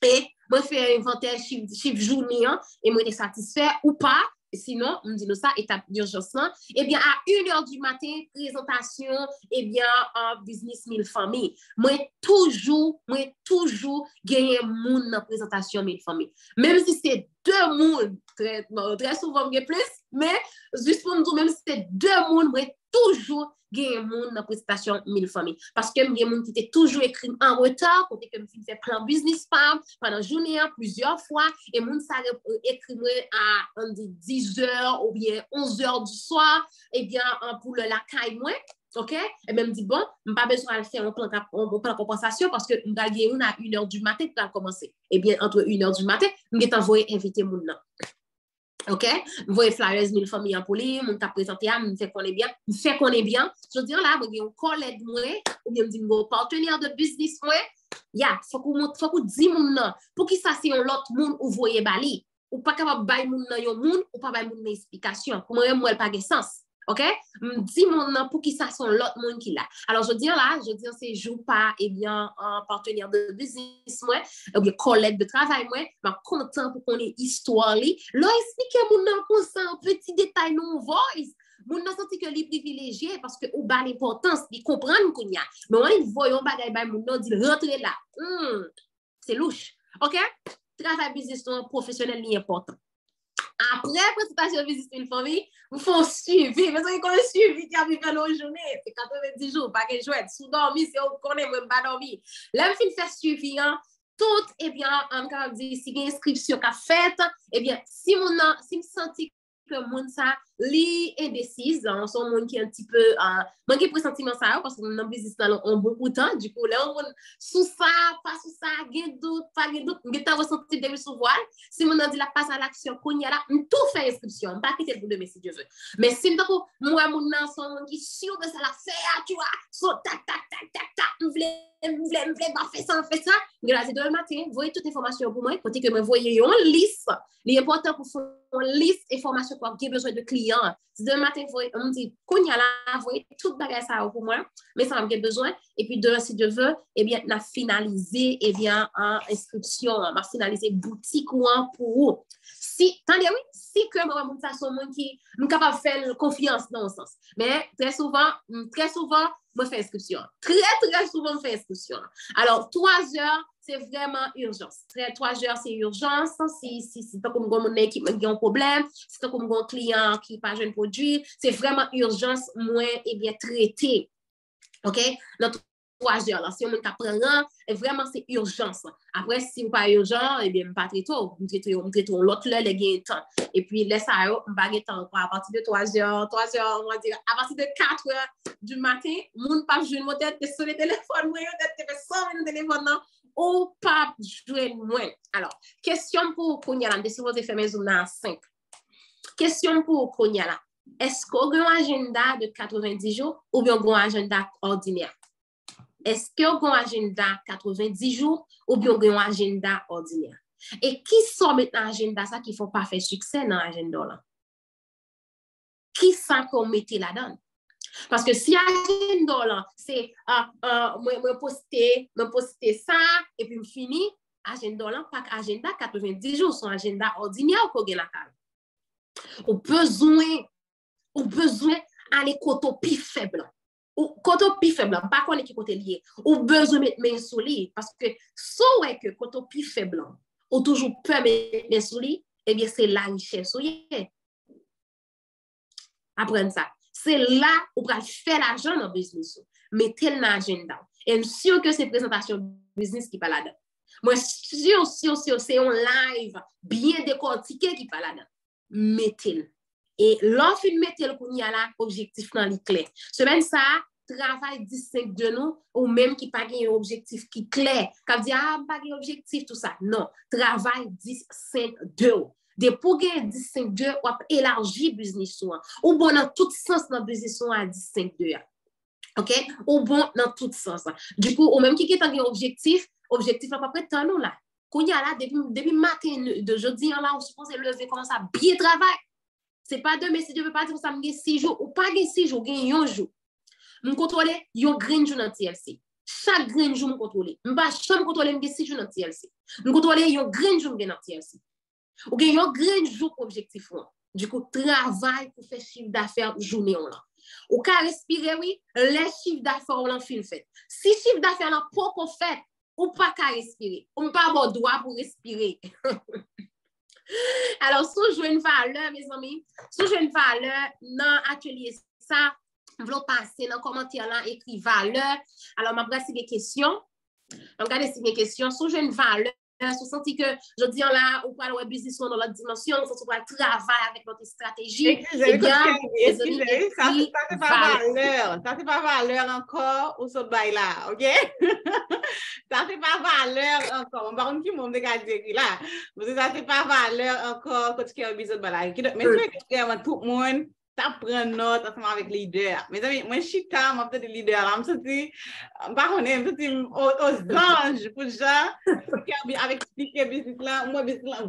Et moi, je fais inventaire chiffre journée et moi, je suis satisfait ou pas. Sinon, on me dit ça, étape d'urgence. Eh bien, à 1h du matin, présentation, eh bien, en business 1000 familles. Moi, toujours gagner moun dans présentation 1000 familles. Même si c'est 2 moun, très souvent, il y a plus, mais juste pour me dire, même si c'est 2 moun, moi, toujours gagner moun dans présentation 1000 familles. Parce que il y a moun qui était toujours écrit en retard, côté que me fait plan business pendant la journée, plusieurs fois, et moun ça écrit à 10h ou bien 11h du soir, et bien, pour le lacaille moins. OK? Et même dit, bon, je n'ai pas besoin de faire un plan de compensation parce que je vais gagner à 1h du matin pour commencer. Eh bien, entre 1h du matin, je vais t'envoyer inviter mon nom. OK? Je vais flyers 1000 familles en poli, je vais présenter, je me fais qu'on est bien. Je veux dire là, je vais un collègue, ou bien je dis, mon partenaire de business, faut qu'on dise mon nom. Pour qui ça, c'est un autre monde où vous voyez bali. Ou pas capable de bailler mon nom, yon monde, ou pas bailler mon explication. Pour moi, elle n'a pas de sens. OK? Dis mon nom pour qui ça sont l'autre monde qui l'a. Alors, je dis là, c'est joue pas, eh bien, un partenaire de business, moi, ou bien collègue de travail, moi, mais content pour qu'on ait histoire, là, expliquez mon nom comme ça, un petit détail non voice. Mon nom senti que les privilégiés parce que ou bas l'importance, ils comprennent qu'on y a. Mais on ils voyons bagay ba mon nom dit rentrer là. C'est louche. OK? Travail business professionnel est important. Après présentation visite une famille, vous font suivi. Mais vous avez suivi qui a vécu dans nos journées. C'est 90 jours, pas que jouer. Sous dormi, c'est on connaît même pas dormi. Là, je fais suivi, tout, eh bien, on dit, si il y a une inscription qu'a faite, eh bien, si me senti que moun ça li indécise, son monde qui est un petit peu manqué pressentiment ça parce que dans business là on beaucoup de temps, du coup là on sous ça pas sous ça gain doute pas gain doute mais t'as ressenti depuis sous voile si mon dit la passe à l'action qu'on y a là tout fait inscription pas quitter le bout de mais si Dieu veut mais si m'tako moi mon nan son qui sûr de ça la faire tu vois so tac m'vle pas faire ça grâce de le matin voyez toute information pour moi côté que me voyez une liste l'important pour une liste information pour avoir besoin de clients client. Si demain matin, on me dit, qu'on y a là, vous voyez, tout bagage ça pour moi, mais ça m'a besoin. Et puis, demain, si je veux, eh bien, on a finalisé, eh bien, en inscription, on a finalisé boutique ou en pour vous. Si, attendez, oui, si que moi, ça, c'est monde qui nous capable de faire confiance dans le sens. Mais très souvent, je fais inscription. Très souvent, je fais inscription. Alors, 3 heures, c'est vraiment urgence. 3 heures, c'est urgence. Si c'est comme mon équipe qui a un problème, si c'est comme mon client qui n'a pas un produit, c'est vraiment urgence, moins, eh bien, traité. OK? Dans 3 heures, là, si on prend un, vraiment, c'est urgence. Après, si vous pas urgent, eh bien, pas très tôt. Vous traitez l'autre, là, les gains temps. Et puis, laisse ça, on va gagner temps. À partir de 3 heures, on va dire, à partir de 4 heures du matin, moun pas jouer mon tête, sur le téléphone, moi, peut-être que 100 le téléphone, non, ou pas jouer moins. Alors, question pour Konyala, si vous fait mes zoom dans 5. Question pour Konyala. Est-ce qu'on a un agenda de 90 jours ou bien un agenda ordinaire? Est-ce qu'on a un agenda 90 jours ou bien un agenda ordinaire? Et qui sont maintenant agenda ça qui ne font pas faire succès dans l'agenda là? Qui ça qu'on mette là-dedans? Parce que si agenda là, c'est moi poster ça et puis me fini, agenda là, pas agenda 90 jours, son agenda ordinaire qu'on a la carte. Ou besoin aller côté plus faible. Ou côté plus faible, pas qu'on est qui côté lié. Ou besoin mettre main sur lui parce que so est que côté plus faible, ou toujours peur mettre main sur lui, eh bien c'est la richesse. Apprenez ça. C'est là où on faire l'argent dans le business. Mettez dans l'agenda. Et je suis sûr que c'est présentation business qui parle là-dedans. Moi, sûr, c'est un live bien décortiqué qui parle là-dedans. Mettez-le. Et l'offre de mettez-le qu'on y a là, objectif dans les clés. Semaine ça, travail 15 de nous, ou même qui pas un objectif qui clair. Quand dit, pas un objectif, tout ça. Non, travail 15 de de pour gagner 15 de ou élargir business ou bon dans tout sens dans business à 15 de. OK? Ou bon dans tout sens. Du coup, ou même qui est un objectif là pas près temps nous là. Qu'on y a là depuis matin de jeudi là, on suppose lever commencer à bien travailler. C'est pas demain si je veux pas dire ça me 6 jours ou pas 6 jours, gagne un jour. Me contrôler yon green jour dans TLC. Chaque green jour me contrôler. Me pas jamais contrôler me 6 jours dans TLC. Me contrôler yon green jour dans TLC. Ou gen yon green jour pour objectif là. Du coup travail pour faire chiffre d'affaires journée là. Ou ka respirer oui, les chiffres d'affaires là fin fait. Si chiffre d'affaires là pas qu'on fait ou pas qu'à respirer. On pas avoir droit pour respirer. Alors, si je veux une valeur, mes amis, si je veux une valeur dans l'atelier, ça, vous voulez passer dans le commentaire là, écrit valeur. Alors, je vais regarder des questions. Je vais regarder des questions. Si je veux une valeur, si vous sentez que je dis là, ou pas le business dans l'autre dimension, si vous travailler avec notre stratégie, excusez, ça c'est pas valeur. Ça c'est pas valeur encore ou ce bail là, OK? Ça c'est pas valeur encore. Par contre, qui m'ont dégagé là. Ça c'est pas valeur encore quand tu as besoin de bail. Mais c'est tout le monde ça prend note ensemble avec les leaders. Mes amis, moi, je suis calme, je suis leader. Je me sens, par contre, je me sens aux anges pour gens avec expliquer business là, moi, business là,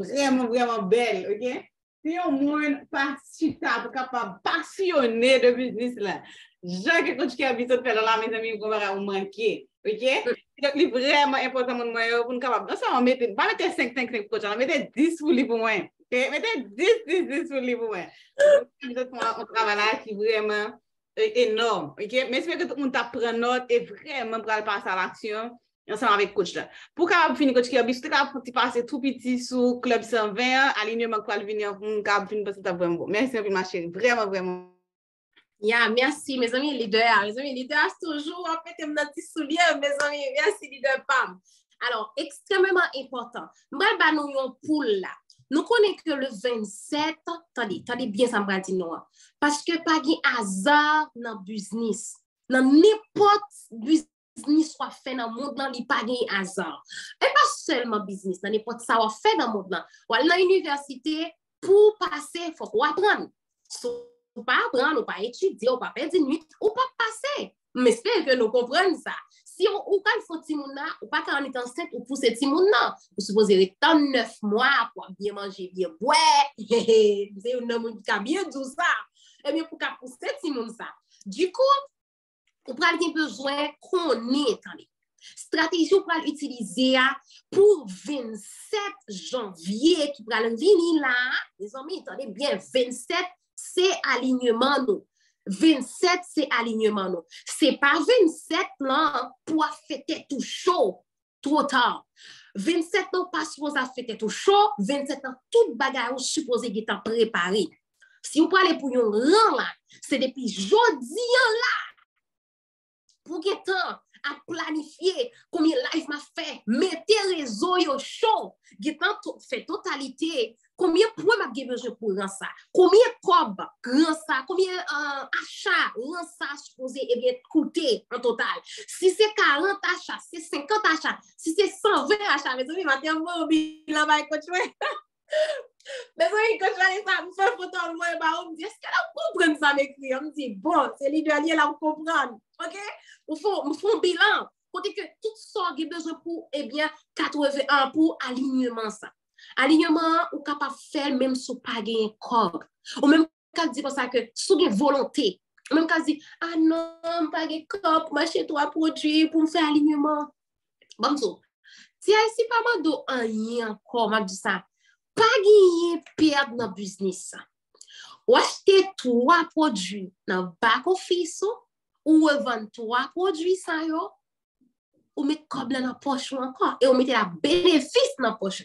vraiment belle, OK? Si on monde pas super capable passionné de business là, gens qui continue à besoin de faire là, mes amis, on va manquer, OK? Donc, c'est vraiment important pour moi pour nous capable. Non seulement mettre, pas mettre 5 pour coach, mettez 10 pour moi. Mettez 10 pour lui pour moi. On travaille là qui est vraiment énorme. OK? Mais c'est que tout le monde apprend note et vraiment pour passer à l'action ensemble avec coach là. Pour capable finir coach qui a biscuit capable passer tout petit sous club 120 alignement pour venir pour capable finir parce que c'est vraiment bon. Merci ma chérie, vraiment. Yeah, merci mes amis leaders. Mes amis leaders toujours en fait me petit soulier mes amis. Merci leader Pam. Alors, extrêmement important. Moi ba nous yon poule là. Nous connaissons que le 27, attendez bien ça me dit non. Parce que pas de hasard dans le business. Dans n'importe business soit fait dans le monde, il n'y a pas de hasard. Et pas seulement business, dans n'importe ça soit fait dans le monde. Ou dans l'université, pour passer, il faut apprendre. Ou pas apprendre, ou pas étudier, ou pas perdre une nuit, ou pas passer. Mais j'espère que nous comprenons ça. Si on quand il faut Timouna, ou pas quand on est enceinte, ou pour ces Timouna, vous supposez attendre 9 mois pour bien manger, bien boire. C'est un homme qui a bien tout ça. Eh bien, pour qu'à pousser si moun ça. Du coup, on prend besoin qu'on ait, attendez. Stratégie pour utiliser pour 27 janvier qui va venir là. Les amis, attendez bien, 27, c'est alignement nous. 27, c'est alignement nous. C'est pas 27 là pour fêter tout chaud, trop tard. 27 non pas supposé fêter tout chaud, 27 ans, toute bagarre supposé être préparé. Si vous parlez pour un rang là, c'est depuis jeudi là. Pour que temps à planifier combien live m'a fait, mettez réseau yo chaud, getan fait totalité, combien points m'a besoin pour rendre ça, combien cob rend ça, combien achat rend ça supposé et bien coûter en total. Si c'est 40 achats, c'est 50 achats, si c'est 120 achats, mes amis, matin bon bilan va continuer. Mais oui, quand je vais ça, me faire photo en moi, on me dit, est-ce qu'elle a compris ça, mes clients? On me dit, bon, c'est les derniers là, pour comprendre. OK? Il faut un bilan. Côté que tout ça, il y a besoin pour, eh bien, 81 pour alignement ça. Alignement, ou capable de faire même si pas gagner corps. Ou même quand dit comme ça que, sous une volonté. Ou même quand dit, ah non, pas gagner corps pour m'acheter 3 produits pour me faire alignement. Bon, si elle pas mal de rien encore, m'a dit ça. Pas gagner perdre dans business. Ou acheter 3 produits dans back office ou vendre 3 produits ça yo ou mettre comme dans la poche encore et ou mettre la bénéfice dans la poche.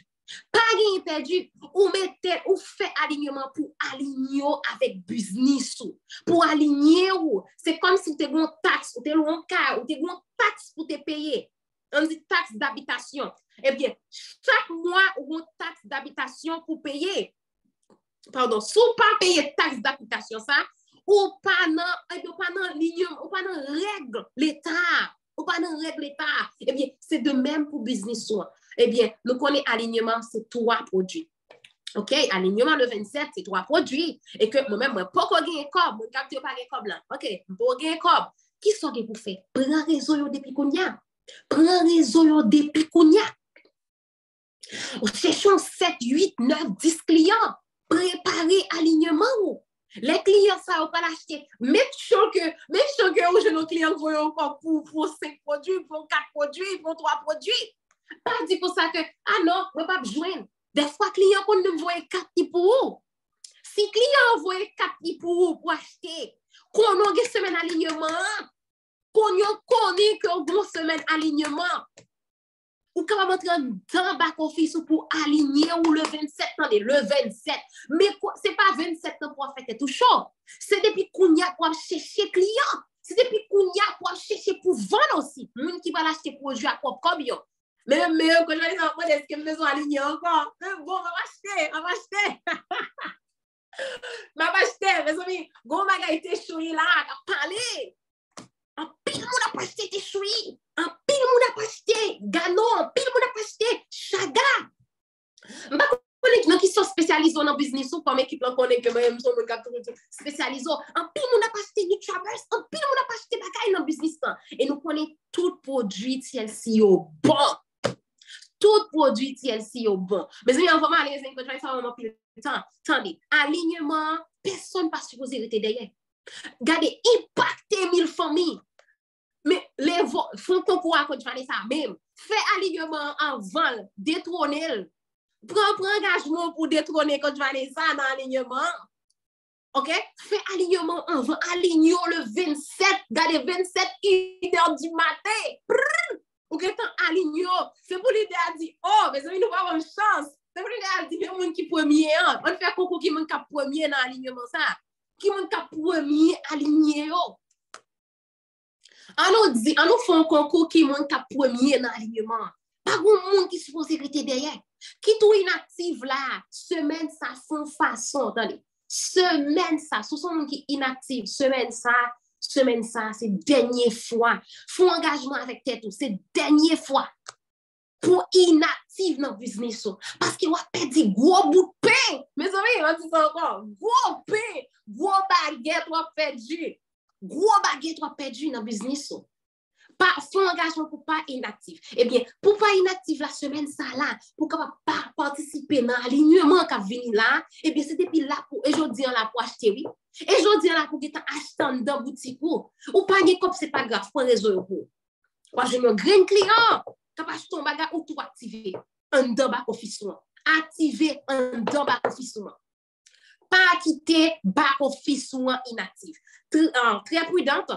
Pas gagner perdu ou mettre ou fait alignement pour aligner avec business pour aligner ou c'est comme si tu as une taxe ou tu as un cas ou tu as une taxe pour te payer. On dit taxe d'habitation. Eh bien, chaque mois, on a une taxe d'habitation pour payer. Pardon, si vous pas payer taxe d'habitation, ça, ou pas dans ligne, ou pas dans règle l'État, ou pas dans règle l'État. Eh bien, c'est de même pour business. Eh bien, nous connaissons alignement, c'est 3 produits. OK, alignement le 27, c'est 3 produits. Et que moi-même, je ne peux pas gagner comme, je ne capte pas gagner comme là. OK, je ne peux pas gagner comme. Qui sont vous pour faire? Prends réseau depuis Kounia. Prends réseau depuis Kounia. Cherchons 7, 8, 9, 10 clients. Préparez alignement. Les clients, ça va pas l'acheter. Même chose que je nos clients voient encore pour 5 produits, pour 4 produits, pour 3 produits. Pas dit pour ça que, ah non, je ne peux pas joindre. Des fois, clients qu'on ne voit 4 pour. Si client voit 4 pour acheter, qu'on a une semaine alignement, qu'on connaît que une semaine alignement, ou quand on entrer dans back office pour aligner ou le 27, attendez, le 27. Mais c'est pas 27 ans pour faire tout chaud. C'est depuis qu'on y a pour chercher client. C'est depuis qu'on y a pour chercher pour vendre aussi. Moun qui va l'acheter produit à propre comme yo. Mais quand je vais dire, est-ce que je besoin aligner encore? Bon, on va acheter. Je vais acheter, mes amis. Gon maga été choué là, à parler. En pile, on a pas acheté tes chouis. En pile, on a pas acheté Gano. En pile, on a pas acheté Chaga. Je ne sais pas qui sont spécialisés dans le business ou comme équipe, on connaît que même son spécialisé. En pile, on a pas acheté Nutraverse. En pile, on a pas acheté Bagaille dans le business. Et nous connaissons tout produit TLC au bon. Tout produit TLC au bon. Mais on va aller quand je vais faire un peu de temps. Attendez, alignement, personne ne pas supposé rester derrière. Regardez, impacter 1000 familles. Mais les fonds concours à côté de ça même. Fait alignement avant, détrôner. Prends engagement pour détrôner quand tu vas aller ça dans l'alignement. OK? Fait alignement avant, alignons le 27. Regardez, 27 h du matin. Ou que tant alignons. C'est pour l'idée à dire, oh, mais nous avons une chance. C'est pour l'idée à dire, mais on qui premier. On fait concours qui manque premier dans l'alignement ça. Qui manque premier aligné. On nous fait un concours qui manque premier dans l'alignement. Pas grand monde qui suppose rester derrière. Qui tout inactif là, semaine ça font façon, attendez. Semaine ça, ce sont monde qui inactif, semaine ça, c'est dernière fois. Faut engagement avec tête, c'est dernière fois. Pour inactif dans le business. Parce que vous avez perdu gros bout de pain. Mes amis, on dit ça encore. Gros pain, gros baguette, vous avez perdu. Gros baguette, vous avez perdu dans le business. Pas font engagement pour pas inactif. Eh bien, pour pas inactif la semaine ça là, pour capable pas participer dans l'alignement qui vient là, eh bien c'est depuis là pour aujourd'hui là pour acheter oui. Et aujourd'hui là pour acheter dans boutique ou pas gagner comme c'est pas grave, pour réseau pour. Moi j'ai un grand client, capable acheter un bagage ou tout activer en dans back office. Activer en dans back office. Pas quitter back office ou inactif. Très prudente,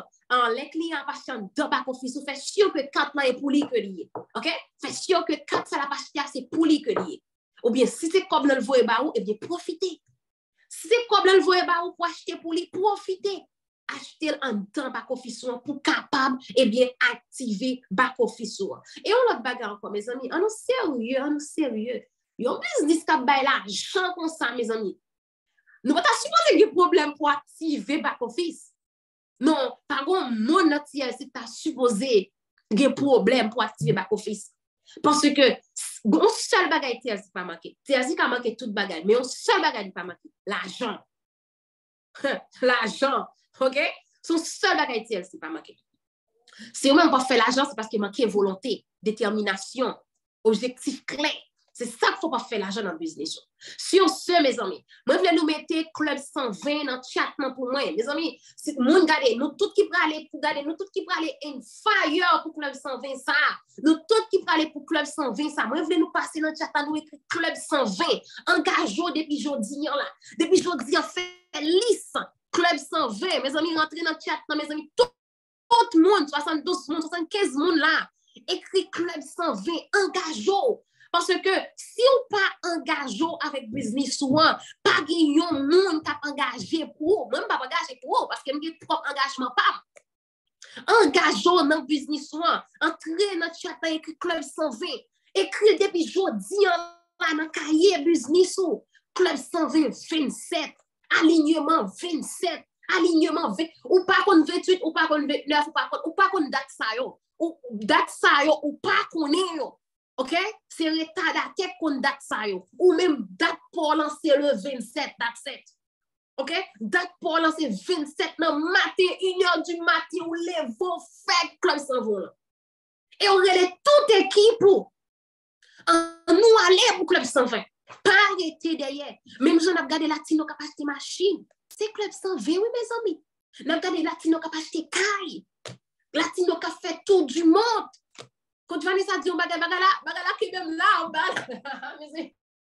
les clients passent dans back office, fait sûr que 4 là est pour lui que lié. OK? Fait sûr que 4 ça la passe c'est pour lui que lié. Ou bien si c'est comme le voyer ba ou, eh bien profitez. Si c'est comme le voyer ba ou pour acheter pour lui, profitez. Acheter en temps back office pour capable eh bien activer back office. Et on l'autre bagarre encore mes amis, on est sérieux. Yo business qui bail l'argent comme ça mes amis. Nous pas supposé qu'il y a problème pour activer back office. Non, par contre, mon notier, c'est ta supposé qu'il y a problème pour activer back office. Parce que un seul bagage TLC pas manqué. TLC a manqué toute bagage, mais un seul bagage pas manqué, l'argent. L'argent, OK? Son seul bagage TLC pas manqué. Si on même pas fait l'argent, c'est parce qu'il manquait volonté, détermination, objectif clair. C'est ça qu'il ne faut pas faire l'argent dans le business. Sur ce, mes amis, moi, je voulais nous mettre Club 120 dans le chat pour moi. Mes amis, si nous regardons, nous tous qui pourrons aller pour garder, nous tous qui pourrons aller in fire pour Club 120 ça. Nous tous qui pourrons aller pour Club 120 ça. Moi, je voulais nous passer dans le chat, nous écrire Club 120. Engageons depuis jeudi là. Depuis jeudi, on fait liste. Club 120. Mes amis, rentrez dans le chat, mes amis, tout le monde, 72 monde, 75 monde là. Écrit Club 120, engageons. Parce que si on pas engagé avec business souvent, pas gagnant monde qui a engagé pour, même pas engagé pour, parce que j'ai propre engagement pas. Engagé dans business souvent, entrez dans chat écrit Club 120, écrit depuis jeudi là dans cahier business ou Club 120 27, alignement 27, alignement 20, ou pas contre 28, ou pas contre 29, ou pas contre date ça yo, ou date ça yo, ou pas connaît yo. OK? C'est retardataire qu'on date ça yo. Ou même date pour lancer le 27, date 7. OK? Date pour lancer 27 dans matin, 1h du matin, ou les vont faire Club 120. Et on relève toute équipe pour nous aller pour Club 120. Pas arrêter derrière. Même si on a regardé Latino qui a acheté machine. C'est Club 120, oui, mes amis. On a regardé Latino qui a acheté caille. Latino qui a fait tout du monde. Quand Vanessa dit, bagala qui même là, pardon,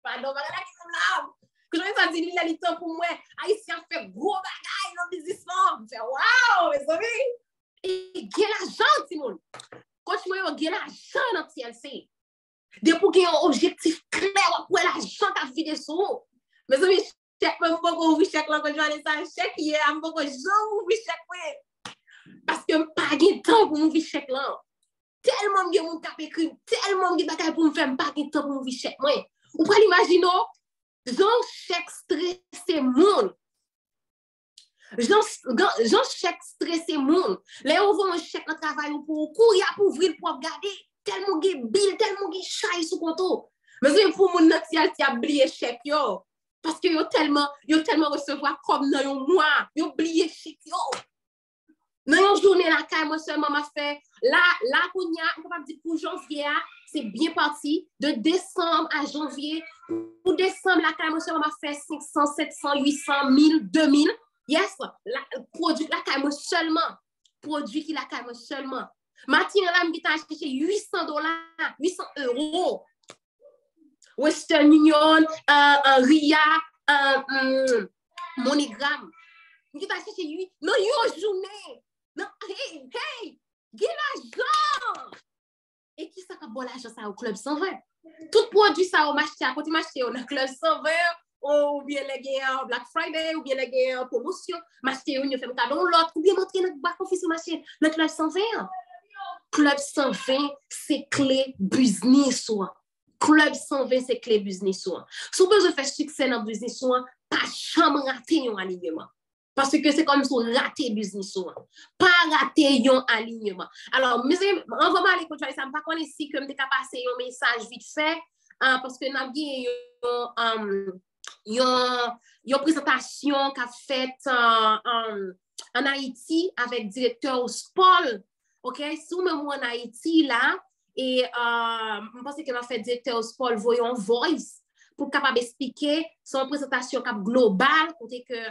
bagala qui même là. Quand Vanessa dit, il a le temps pour moi, Haïtien fait gros bagay dans le business. Je fais, waouh, mes amis. Et il y a l'argent, Simon. Quand tu vois, il y a l'argent dans TLC. Depuis qu'il y a un objectif clair pour l'argent qui a vidé sur. Mes amis, chèque, même pas qu'on ouvre chèque là, quand Vanessa chèque, il y a un peu que j'en ouvre chèque. Parce que je n'ai pas de temps pour ouvrir chèque là. Tellement de monde qui écrit, tellement de bagages pour me faire pas de temps pour me chèque moi. Ou pas l'imaginer, Jean chèque stressé monde. Jean chèque stressé monde. Là on voit un chèque dans travail pour courir pour ouvrir pour regarder tellement de bill, tellement de chaille sous compte. Mais c'est pour mon national qui a oublié chèque yo parce que yo tellement recevoir comme dans un mois, yo oublié chèque yo. Dans une journée là quand moi seulement m'a fait là qu'on y a on peut dire pour janvier c'est bien parti de décembre à janvier pour décembre là quand moi seulement m'a fait 500 700 800 1000 2000 yes la produit là quand moi seulement produit qui là quand moi seulement Martin là me t'a acheté $800 €, Western Union Ria MoneyGram me t'a acheté 8 non une journée. Non, hey, get l'argent! Et qui ça qui a bon l'argent ça au Club 120? Tout produit ça au marché, à côté marché, on a Club 120, ou bien les gains Black Friday, ou bien les gains promotion, marché, on fait un cadeau l'autre, ou bien montrer notre back office au marché, le Club 120. Club 120, c'est clé business. Club 120, c'est clé business. Si vous voulez faire succès dans le business, pas jamais rater un alignement. Parce que c'est comme si on raté business. Pas rater un alignement. Alors, on va aller contre ça. Je ne sais pas si je vais passer un message vite fait. Parce que nous avons une présentation qu'a faite en Haïti avec le directeur au sport OK? Si ou même en Haïti, là, et je pense que nous avons fait directeur Paul Voyon Voice pour capable expliquer son présentation globale, côté que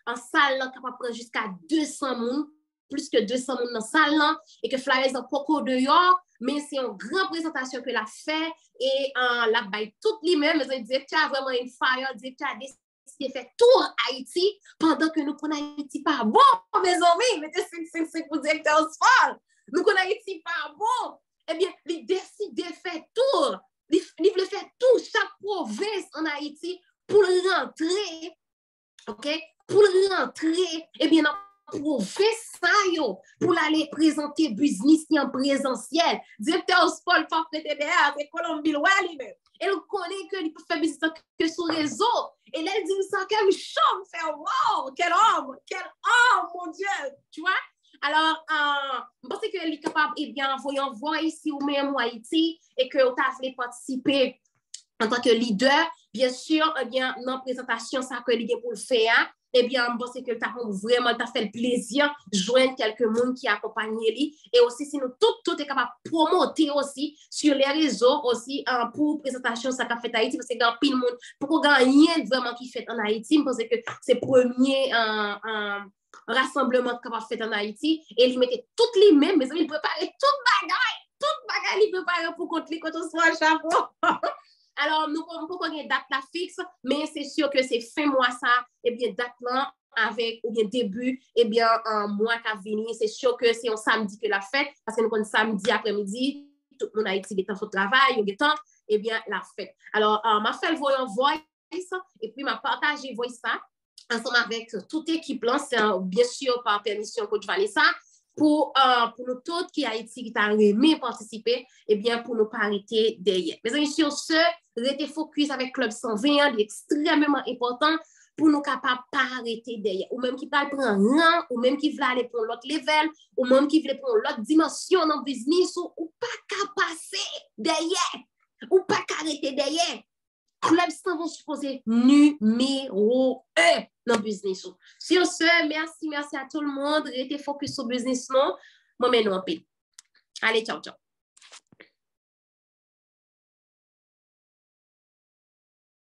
en salle, capable prendre jusqu'à 200 personnes, plus que 200 personnes dans la salle, et que Flyers en poco dehors, mais c'est une grande présentation que l'a fait, et la baille toute lui-même, mais il dit que tu as vraiment une fire, il dit que tu as décidé de faire tour Haïti, pendant que nous connaissons Haïti pas bon, mes amis, mettez 5 pour directeur Paul, nous connaissons Haïti pas bon, eh bien, il décide de faire tour, il veut faire tout, chaque province en Haïti, pour rentrer, OK? Pour rentrer, eh bien, dans la province, pour aller présenter business en présentiel. Directeur Paul Pape TDA, c'est Colombie, lui-même. Et on connaît qu'il peut faire business que sur le réseau. Et là, il dit ça, quel champ, fait wow, quel homme, mon Dieu, tu vois? Alors, je pense que est capable, eh bien, voyons voir ici ou même ou Haïti, et que vous avez participé en tant que leader, bien sûr, eh bien, dans la présentation, ça que l'idée pour le faire, eh bien, je pense que tu as vraiment fait le plaisir de joindre quelques monde qui accompagnent lui. Et aussi, si nous tout est capable de promoter aussi sur les réseaux aussi pour présentation, ça qu'a fait Haïti, parce que dans pile monde, pour gagner vraiment qui fait en Haïti, je pense que c'est le premier rassemblement capable fait en Haïti, et il mettait toutes les mêmes, mais il préparait toute bagaille, il préparait pour contre on soit le chapeau. Alors, nous ne pouvons pas une date là fixe, mais c'est sûr que c'est fin mois ça, et bien date là, avec, ou bien début, et bien un mois qui venir, c'est sûr que c'est un samedi que la fête, parce que nous avons samedi après-midi, tout le monde a été temps de travail, il y a temps, et bien la fête. Alors, ma fait le voyant voice, et puis ma partagé voice ça, ensemble avec toute l'équipe là, c'est bien sûr par permission coach Vanessa, pour nous tous qui Haïti qui t'a aimé participer, et bien pour nous pas arrêter derrière. Mais amis, sur ce, rester focus avec Club 120, c'est extrêmement important pour nous capables pas arrêter derrière. Ou même qui va prendre rang, ou même qui veut aller pour l'autre level, ou même qui veut prendre l'autre dimension dans le business, ou pas qu'à passer derrière, ou pas qu'à arrêter derrière. Club 120 supposé numéro 1 dans le business. Sur ce, merci à tout le monde. Restez focus sur le business. Moi, maintenant, en paix. Allez, ciao, ciao.